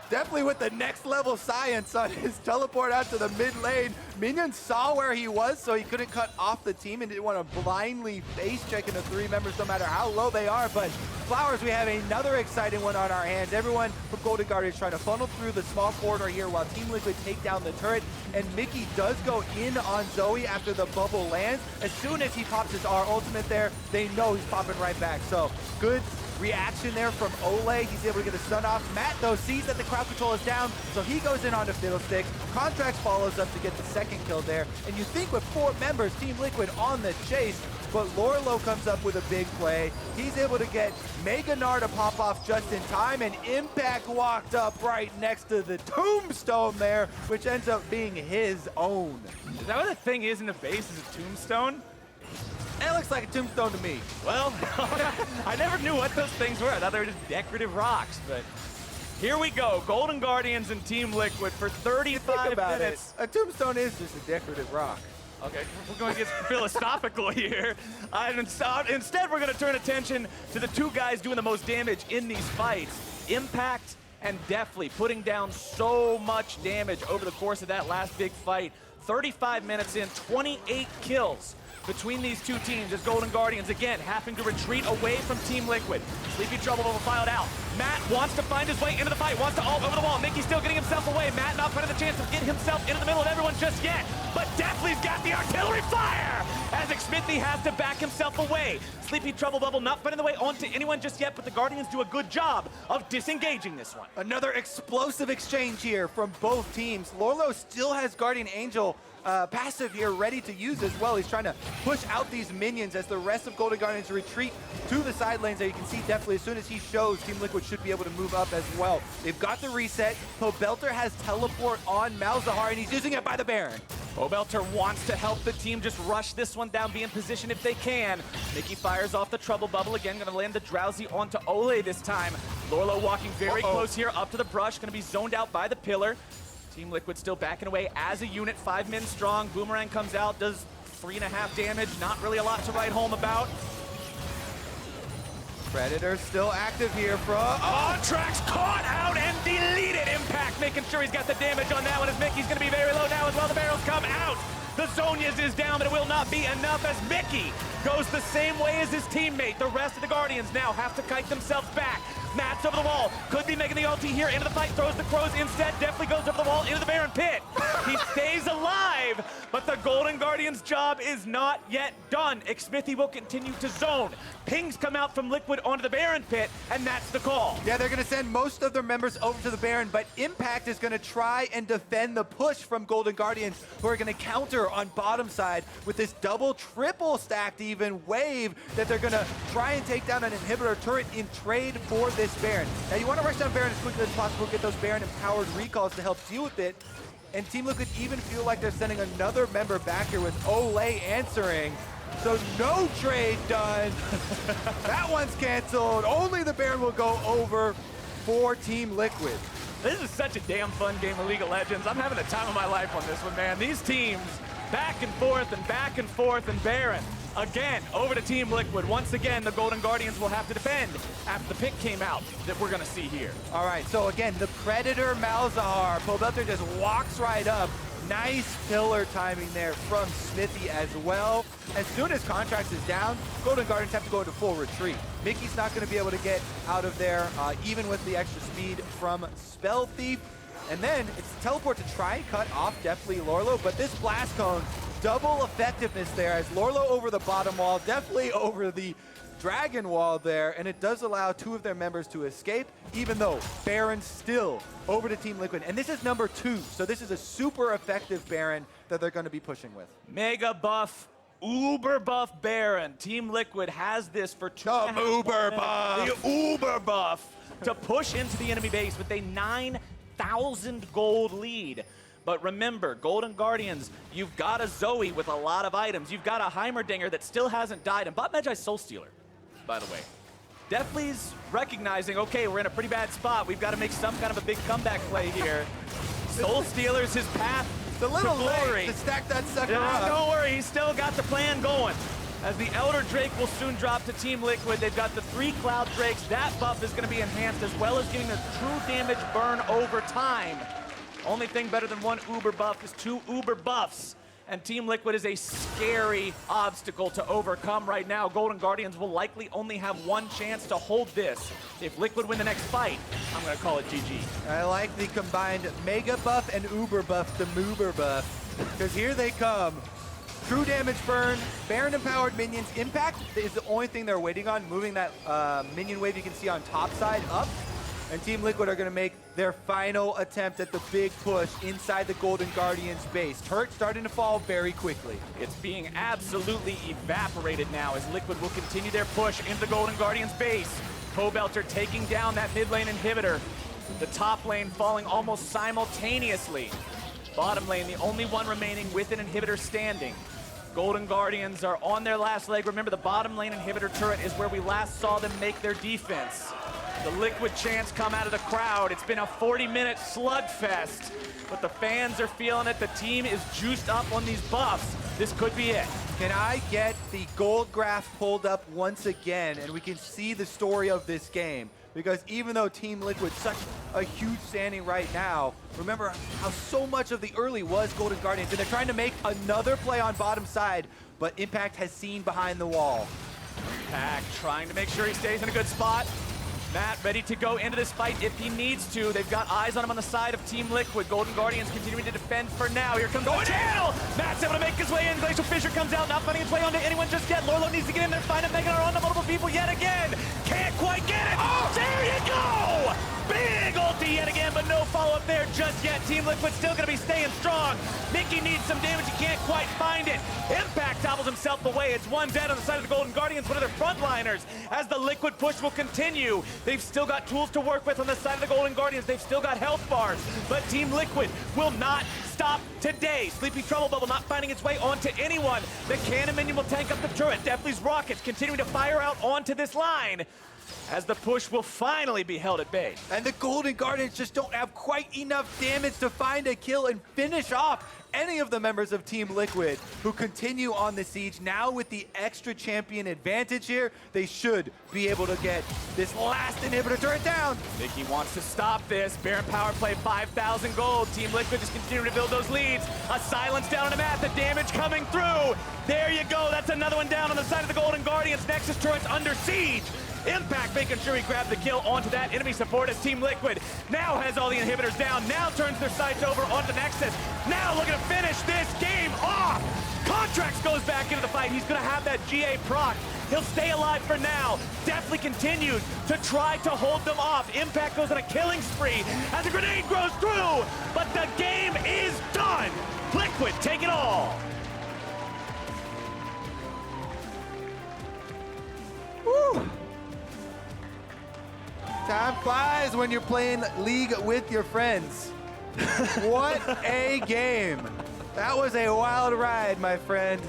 Definitely with the next level science on his teleport out to the mid lane. Minion saw where he was, so he couldn't cut off the team and didn't want to blindly face check into 3 members no matter how low they are. But Flowers, we have another exciting one on our hands. Everyone from Golden Guardians trying to funnel through the small corridor here while Team Liquid take down the turret. And Mickey does go in on Zoe after the bubble lands. As soon as he pops his R ultimate there, they know he's popping right back. So good reaction there from Olleh. He's able to get a stun off. Matt, though, sees that the crowd control is down, so he goes in onto FIddlesticks. Contractz follows up to get the second kill there. And you think with 4 members, Team Liquid on the chase, but Lourlo comes up with a big play. He's able to get Mega Gnar to pop off just in time, and Impact walked up right next to the tombstone there, which ends up being his own. Is that what the thing is in the base, is a tombstone? It looks like a tombstone to me. Well, I never knew what those things were. I thought they were just decorative rocks, but here we go. Golden Guardians and Team Liquid for 35 minutes. A tombstone is just a decorative rock. Okay, we're going to get philosophical here. Instead, we're going to turn attention to the 2 guys doing the most damage in these fights. Impact and Deftly putting down so much damage over the course of that last big fight. 35 minutes in, 28 kills between these 2 teams as Golden Guardians, again, having to retreat away from Team Liquid. Sleepy Trouble will filed out. Matt wants to find his way into the fight, wants to ult over the wall. Mickey's still getting himself away. Matt not finding the chance to get himself into the middle of everyone just yet. But Deftly's got the artillery fire as Xmithie has to back himself away. Sleepy Trouble Bubble not finding the way onto anyone just yet, but the Guardians do a good job of disengaging this one. Another explosive exchange here from both teams. Lourlo still has Guardian Angel passive here ready to use as well. He's trying to push out these minions as the rest of Golden Guardians retreat to the side lanes there. You can see Deftly, as soon as he shows, Team Liquid should be able to move up as well. They've got the reset. Pobelter has teleport on Malzahar, and he's using it by the Baron. Pobelter wants to help the team just rush this one down, be in position if they can. Mickey fires off the Trouble Bubble again, gonna land the Drowsy onto Olleh this time. Lourlo walking very close here up to the brush, gonna be zoned out by the pillar. Team Liquid still backing away as a unit, 5 men strong. Boomerang comes out, does 3.5 damage, not really a lot to write home about. Predator still active here from... Contractz caught out and deleted. Impact making sure he's got the damage on that one as Mickey's going to be very low now as well. The barrels come out. The Zonias is down, but it will not be enough as Mickey goes the same way as his teammate. The rest of the Guardians now have to kite themselves back. Matt's over the wall, could be making the ulti here into the fight, throws the crows instead, Deftly goes over the wall into the Baron pit. He stays alive, but the Golden Guardians' job is not yet done. Xmithie will continue to zone. Pings come out from Liquid onto the Baron pit, and that's the call. Yeah, they're going to send most of their members over to the Baron, but Impact is going to try and defend the push from Golden Guardians, who are going to counter on bottom side with this double, triple stacked even wave that they're going to try and take down an inhibitor turret in trade for this Baron. Now you want to rush down Baron as quickly as possible, get those Baron empowered recalls to help deal with it. And Team Liquid even feel like they're sending another member back here with Olleh answering. So no trade done. That one's canceled. Only the Baron will go over for Team Liquid. This is such a damn fun game of League of Legends. I'm having the time of my life on this one, man. These teams back and forth and Baron. Again, over to Team Liquid. Once again, the Golden Guardians will have to defend after the pick came out that we're going to see here. All right, so again, the Predator Malzahar. Pobelter just walks right up. Nice pillar timing there from Xmithie as well. As soon as Contractz is down, Golden Guardians have to go into full retreat. Mickey's not going to be able to get out of there, even with the extra speed from Spell Thief. And then it's teleport to try and cut off Deftly Lourlo, but this Blast Cone, double effectiveness there as Lourlo over the bottom wall, Deftly over the Dragon Wall there, and it does allow 2 of their members to escape, even though Baron still over to Team Liquid. And this is number 2, so this is a super effective Baron that they're going to be pushing with. Mega buff, uber buff Baron. Team Liquid has this for 2.5 uber buff. The uber buff to push into the enemy base with a 9,000 gold lead. But remember, Golden Guardians, you've got a Zoe with a lot of items. You've got a Heimerdinger that still hasn't died, and bought Medjai's Soul Stealer, by the way. Deftly's recognizing, okay, we're in a pretty bad spot. We've got to make some kind of a big comeback play here. Soul Stealer's his path The little to glory. late to stack that sucker up. Don't worry, he's still got the plan going. As the Elder Drake will soon drop to Team Liquid, they've got the 3 Cloud Drakes. That buff is going to be enhanced, as well as getting a true damage burn over time. Only thing better than 1 uber buff is 2 uber buffs. And Team Liquid is a scary obstacle to overcome right now. Golden Guardians will likely only have 1 chance to hold this. If Liquid win the next fight, I'm going to call it GG. I like the combined Mega Buff and Uber Buff, the Moober Buff, because here they come. True damage burn, Baron empowered minions. Impact is the only thing they're waiting on, moving that minion wave you can see on top side up. And Team Liquid are going to make their final attempt at the big push inside the Golden Guardians base. Turret starting to fall very quickly. It's being absolutely evaporated now as Liquid will continue their push into the Golden Guardians base. Pobelter taking down that mid lane inhibitor. The top lane falling almost simultaneously. Bottom lane, the only one remaining with an inhibitor standing. Golden Guardians are on their last leg. Remember, the bottom lane inhibitor turret is where we last saw them make their defense. The Liquid chants come out of the crowd. It's been a 40-minute slugfest, but the fans are feeling it. The team is juiced up on these buffs. This could be it. Can I get the gold graph pulled up once again, and we can see the story of this game? Because even though Team Liquid's such a huge standing right now, remember how so much of the early was Golden Guardians, and they're trying to make another play on bottom side, but Impact has seen behind the wall. Impact trying to make sure he stays in a good spot. Matt ready to go into this fight if he needs to. They've got eyes on him on the side of Team Liquid. Golden Guardians continuing to defend for now. Here comes the channel. Matt's able to make his way in. Glacial Fissure comes out, not finding its way onto anyone just yet. Lourlo needs to get in there, find a Gnar onto multiple people yet again. Can't quite get it. Oh, there you go. Big ulti yet again, but no follow-up there just yet. Team Liquid still going to be staying strong. Mickey needs some damage. He can't quite find it. Impact topples himself away. It's 1 dead on the side of the Golden Guardians, one of their frontliners. As the Liquid push will continue, they've still got tools to work with on the side of the Golden Guardians. They've still got health bars, but Team Liquid will not stop today. Sleepy Trouble Bubble not finding its way onto anyone. The cannon minion will tank up the turret. Deftly's rockets continuing to fire out onto this line. as the push will finally be held at bay. And the Golden Guardians just don't have quite enough damage to find a kill and finish off any of the members of Team Liquid who continue on the siege. Now with the extra champion advantage here, they should be able to get this last inhibitor turret down. Mickey wants to stop this. Baron power play, 5,000 gold. Team Liquid just continuing to build those leads. A silence down on the map, the damage coming through. There you go, that's another one down on the side of the Golden Guardians. Nexus turret's under siege. Impact making sure he grabbed the kill onto that enemy support as Team Liquid now has all the inhibitors down, now turns their sights over onto the Nexus. Now looking to finish this game off. Contractz goes back into the fight. He's gonna have that GA proc. He'll stay alive for now. Deftly continues to try to hold them off. Impact goes on a killing spree as the grenade grows through, but the game is done. Liquid take it all. Woo! Time flies when you're playing League with your friends. What a game. That was a wild ride, my friend.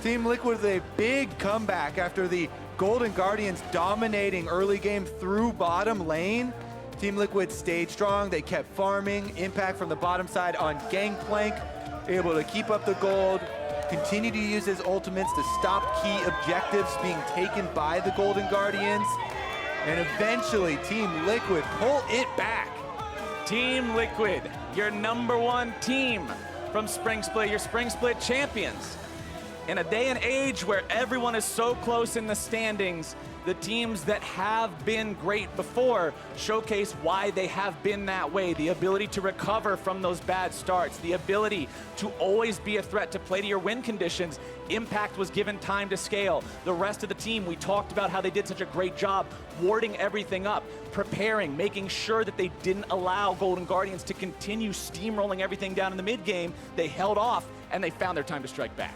Team Liquid with a big comeback after the Golden Guardians dominating early game through bottom lane. Team Liquid stayed strong. They kept farming. Impact from the bottom side on Gangplank, able to keep up the gold, continue to use his ultimates to stop key objectives being taken by the Golden Guardians. And eventually, Team Liquid pull it back. Team Liquid, your #1 team from Spring Split, your Spring Split champions. In a day and age where everyone is so close in the standings, the teams that have been great before showcase why they have been that way. The ability to recover from those bad starts, the ability to always be a threat to play to your win conditions. Impact was given time to scale. The rest of the team, we talked about how they did such a great job warding everything up, preparing, making sure that they didn't allow Golden Guardians to continue steamrolling everything down in the mid game. They held off and they found their time to strike back.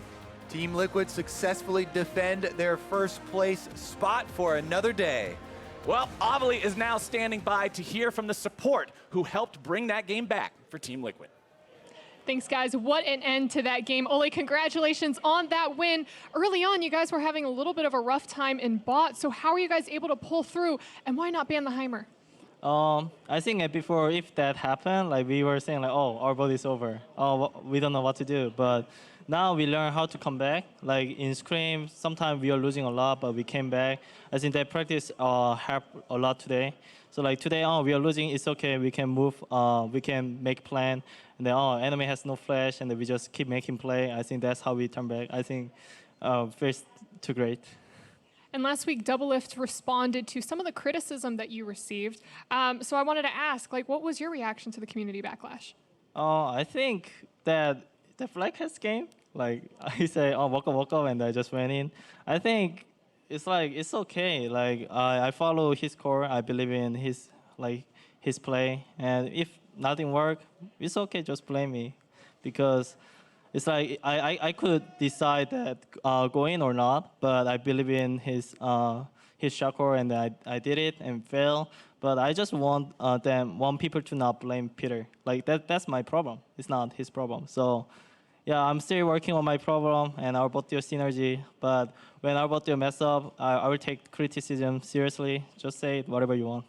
Team Liquid successfully defend their first place spot for another day. Well, Olleh is now standing by to hear from the support who helped bring that game back for Team Liquid. Thanks, guys. What an end to that game. Olleh, congratulations on that win. Early on, you guys were having a little bit of a rough time in bot, so how are you guys able to pull through, and why not ban the Heimer? I think before, if that happened, like we were saying, like, oh, our bot is over. Oh, we don't know what to do. But now we learn how to come back. Like in Scream, sometimes we are losing a lot, but we came back. I think that practice helped a lot today. So like today, oh, we are losing, it's okay. We can move, we can make plan. And then, oh, enemy has no flash, and then we just keep making play. I think that's how we turn back. I think first to great. And last week, DoubleLift responded to some of the criticism that you received. So I wanted to ask, like, what was your reaction to the community backlash? I think that the flag has game. Like he said, oh, walk up, and I just went in. I think it's like it's okay. Like I follow his core. I believe in his play, and if nothing work, it's okay. Just play me, because it's like I could decide that go in or not, but I believe in his shot core, and I did it and fail. But I just want people to not blame Peter. Like that's my problem. It's not his problem. So yeah, I'm still working on my problem and our bot duo synergy. But when our bot duo mess up, I will take criticism seriously. Just say whatever you want.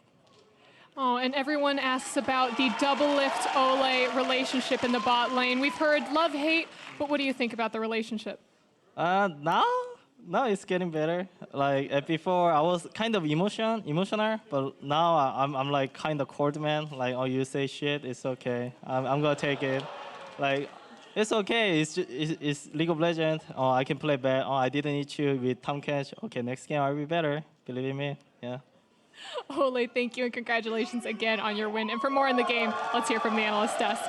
Oh, and everyone asks about the DoubleLift Olleh relationship in the bot lane. We've heard love, hate, but what do you think about the relationship? Now it's getting better. Like before, I was kind of emotional, but now I'm like kind of cold man. Like, oh, you say shit, it's okay. I'm gonna take it. Like, it's okay. It's League of Legends. Oh, I can play bad. Oh, I didn't eat you with Tomcat. Okay, next game I'll be better. Believe in me. Yeah. Olleh, thank you, and congratulations again on your win. And for more in the game, let's hear from the analyst desk.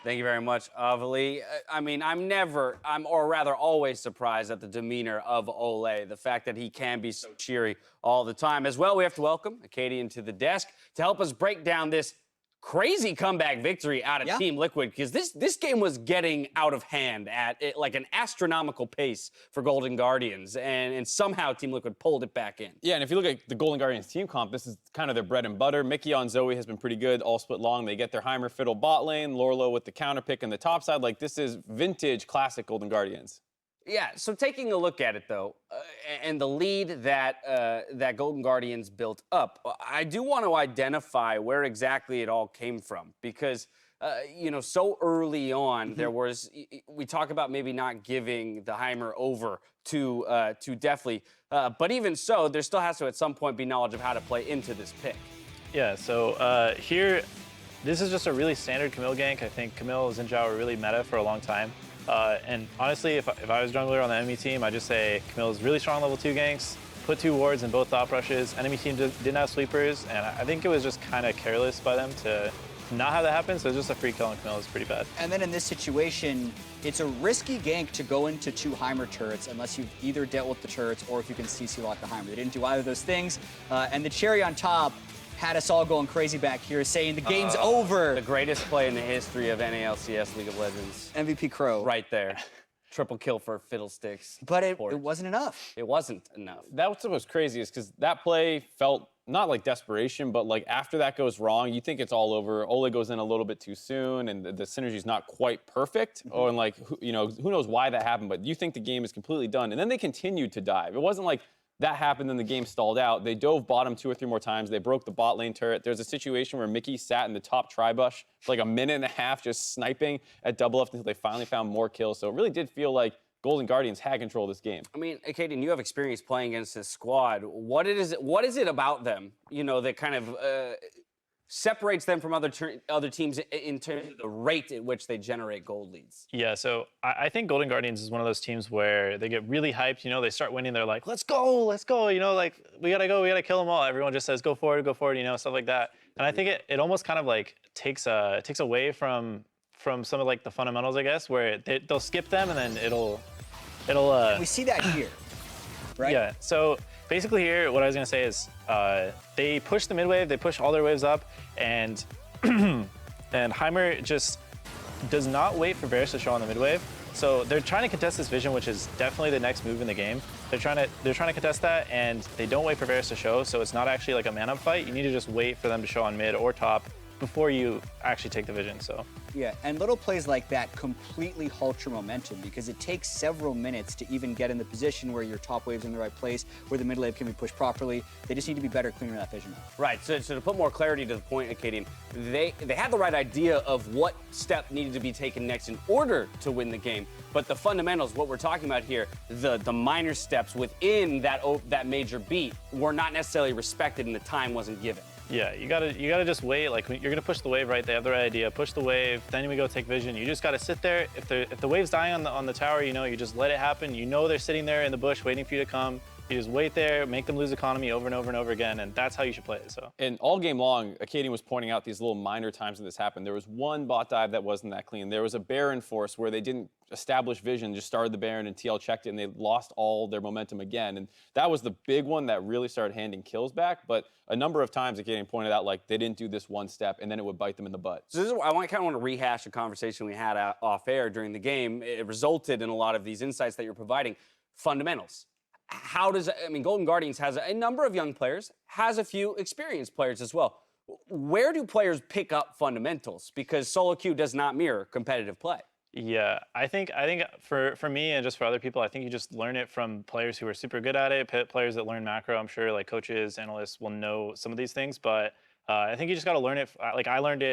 Thank you very much, Olleh. I mean, I'm always surprised at the demeanor of Olleh, the fact that he can be so cheery all the time. As well, we have to welcome Acadian to the desk to help us break down this crazy comeback victory out of Team Liquid, because this game was getting out of hand at like an astronomical pace for Golden Guardians, and somehow Team Liquid pulled it back in. Yeah, and if you look at the Golden Guardians team comp, this is kind of their bread and butter. Mickey on Zoe has been pretty good all split long. They get their Heimer Fiddle bot lane, Lourlo with the counter pick on the top side. Like, this is vintage classic Golden Guardians. Yeah, so taking a look at it, though, and the lead that Golden Guardians built up, I do want to identify where exactly it all came from, because, you know, so early on, there was, we talk about maybe not giving the Heimer over to Deftly, but even so, there still has to at some point be knowledge of how to play into this pick. Yeah, so here, this is just a really standard Camille gank. I think Camille and Zinzhao were really meta for a long time. And honestly, if I was jungler on the enemy team, I'd just say Camille's really strong level 2 ganks, put 2 wards in both thought brushes. Enemy team didn't have sweepers, and I think it was just kind of careless by them to not have that happen, so just a free kill on Camille is pretty bad. And then in this situation, it's a risky gank to go into 2 Heimer turrets unless you've either dealt with the turrets or if you can CC lock the Heimer. They didn't do either of those things, and the cherry on top had us all going crazy back here, saying the game's over. The greatest play in the history of NALCS League of Legends. MVP Crow. Right there. Triple kill for Fiddlesticks. But it wasn't enough. It wasn't enough. That's what was crazy, is because that play felt not like desperation, but like after that goes wrong, you think it's all over. Olleh goes in a little bit too soon, and the synergy's not quite perfect. Or like, you know, who knows why that happened, but you think the game is completely done. And then they continued to dive. It wasn't like that happened, then the game stalled out. They dove bottom 2 or 3 more times. They broke the bot lane turret. There's a situation where Mickey sat in the top tri-bush for like a minute and a half just sniping at DoubleLift until they finally found more kills. So it really did feel like Golden Guardians had control of this game. I mean, Kaden, you have experience playing against this squad. What is it about them, you know, that kind of separates them from other teams in terms of the rate at which they generate gold leads? Yeah, so I think Golden Guardians is one of those teams where they get really hyped, you know, they start winning, they're like, let's go, you know, like, we gotta go, we gotta kill them all. Everyone just says, go forward, you know, stuff like that. And I think it almost kind of like takes away from some of like the fundamentals, I guess, where they'll skip them and then it'll We see that here, right? Yeah, so basically here, what I was gonna say is they push the mid wave, they push all their waves up, and and Heimer just does not wait for Varus to show on the mid wave. So they're trying to contest this vision, which is definitely the next move in the game. They're trying to contest that, and they don't wait for Varus to show, so it's not actually like a man-up fight. You need to just wait for them to show on mid or top before you actually take the vision, so. Yeah, and little plays like that completely halt your momentum because it takes several minutes to even get in the position where your top wave's in the right place, where the mid wave can be pushed properly. They just need to be better cleaning that vision up. Right, so to put more clarity to the point, Kaden, they had the right idea of what step needed to be taken next in order to win the game, but the fundamentals, what we're talking about here, the minor steps within that major beat were not necessarily respected and the time wasn't given. Yeah, you gotta just wait. Like you're gonna push the wave, right? They have the right idea. Push the wave, then we go take vision. You just gotta sit there. If the wave's dying on the tower, you know, you just let it happen. You know they're sitting there in the bush waiting for you to come. You just wait there, make them lose economy over and over and over again, and that's how you should play it. So. And all game long, Acadian was pointing out these little minor times that this happened. There was one bot dive that wasn't that clean. There was a Baron force where they didn't establish vision, just started the Baron and TL checked it, and they lost all their momentum again. And that was the big one that really started handing kills back. But a number of times, Acadian pointed out, like, they didn't do this one step, and then it would bite them in the butt. So this is, I kind of want to rehash a conversation we had off air during the game. It resulted in a lot of these insights that you're providing. Fundamentals. Golden Guardians has a number of young players, has a few experienced players as well. Where do players pick up fundamentals? Because solo queue does not mirror competitive play. Yeah, I think for me and just for other people, I think you just learn it from players who are super good at it, players that learn macro. I'm sure like coaches, analysts will know some of these things, but I think you just got to learn it. Like I learned,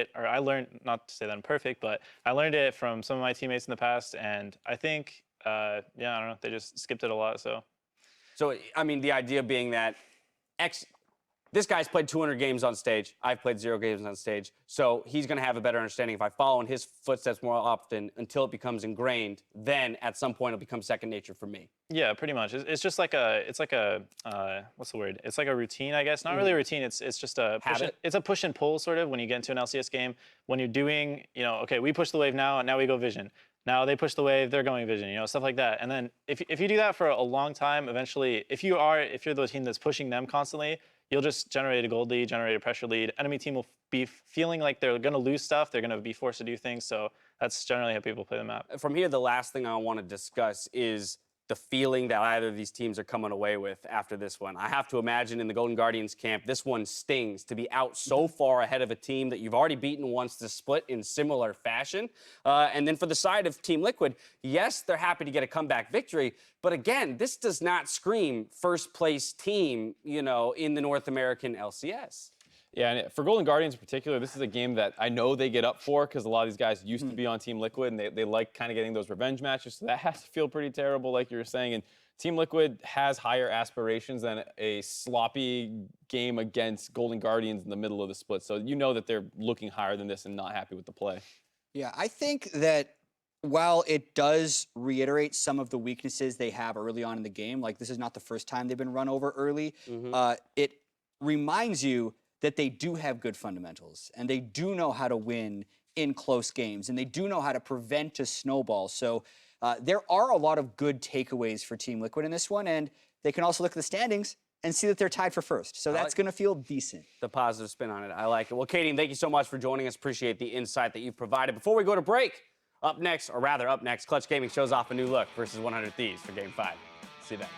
not to say that I'm perfect, but I learned it from some of my teammates in the past, and I think, yeah, I don't know, they just skipped it a lot, so. So, I mean, the idea being that this guy's played 200 games on stage. I've played 0 games on stage. So he's going to have a better understanding. If I follow in his footsteps more often until it becomes ingrained, then at some point it'll become second nature for me. Yeah, pretty much. It's just like what's the word? It's like a routine, I guess. Not really a routine. It's just a it's a push and pull sort of when you get into an LCS game. When you're doing, you know, okay, we push the wave now, and now we go vision. Now they push the wave, they're going vision, you know, stuff like that. And then if you do that for a long time, eventually, if you're the team that's pushing them constantly, you'll just generate a gold lead, generate a pressure lead. Enemy team will be feeling like they're going to lose stuff. They're going to be forced to do things. So that's generally how people play the map. From here, the last thing I want to discuss is the feeling that either of these teams are coming away with after this one. I have to imagine in the Golden Guardians camp, this one stings to be out so far ahead of a team that you've already beaten once to split in similar fashion. And then for the side of Team Liquid, yes, they're happy to get a comeback victory, but again, this does not scream first place team, you know, in the North American LCS. Yeah, and for Golden Guardians in particular, this is a game that I know they get up for because a lot of these guys used to be on Team Liquid, and they like kind of getting those revenge matches, so that has to feel pretty terrible, like you were saying. And Team Liquid has higher aspirations than a sloppy game against Golden Guardians in the middle of the split, so you know that they're looking higher than this and not happy with the play. Yeah, I think that while it does reiterate some of the weaknesses they have early on in the game, like this is not the first time they've been run over early, it reminds you that they do have good fundamentals and they do know how to win in close games and they do know how to prevent a snowball. So there are a lot of good takeaways for Team Liquid in this one, and they can also look at the standings and see that they're tied for first. So that's going to feel decent. The positive spin on it. I like it. Well, Katie, thank you so much for joining us. Appreciate the insight that you've provided. Before we go to break, up next, Clutch Gaming shows off a new look versus 100 Thieves for Game 5. See you then.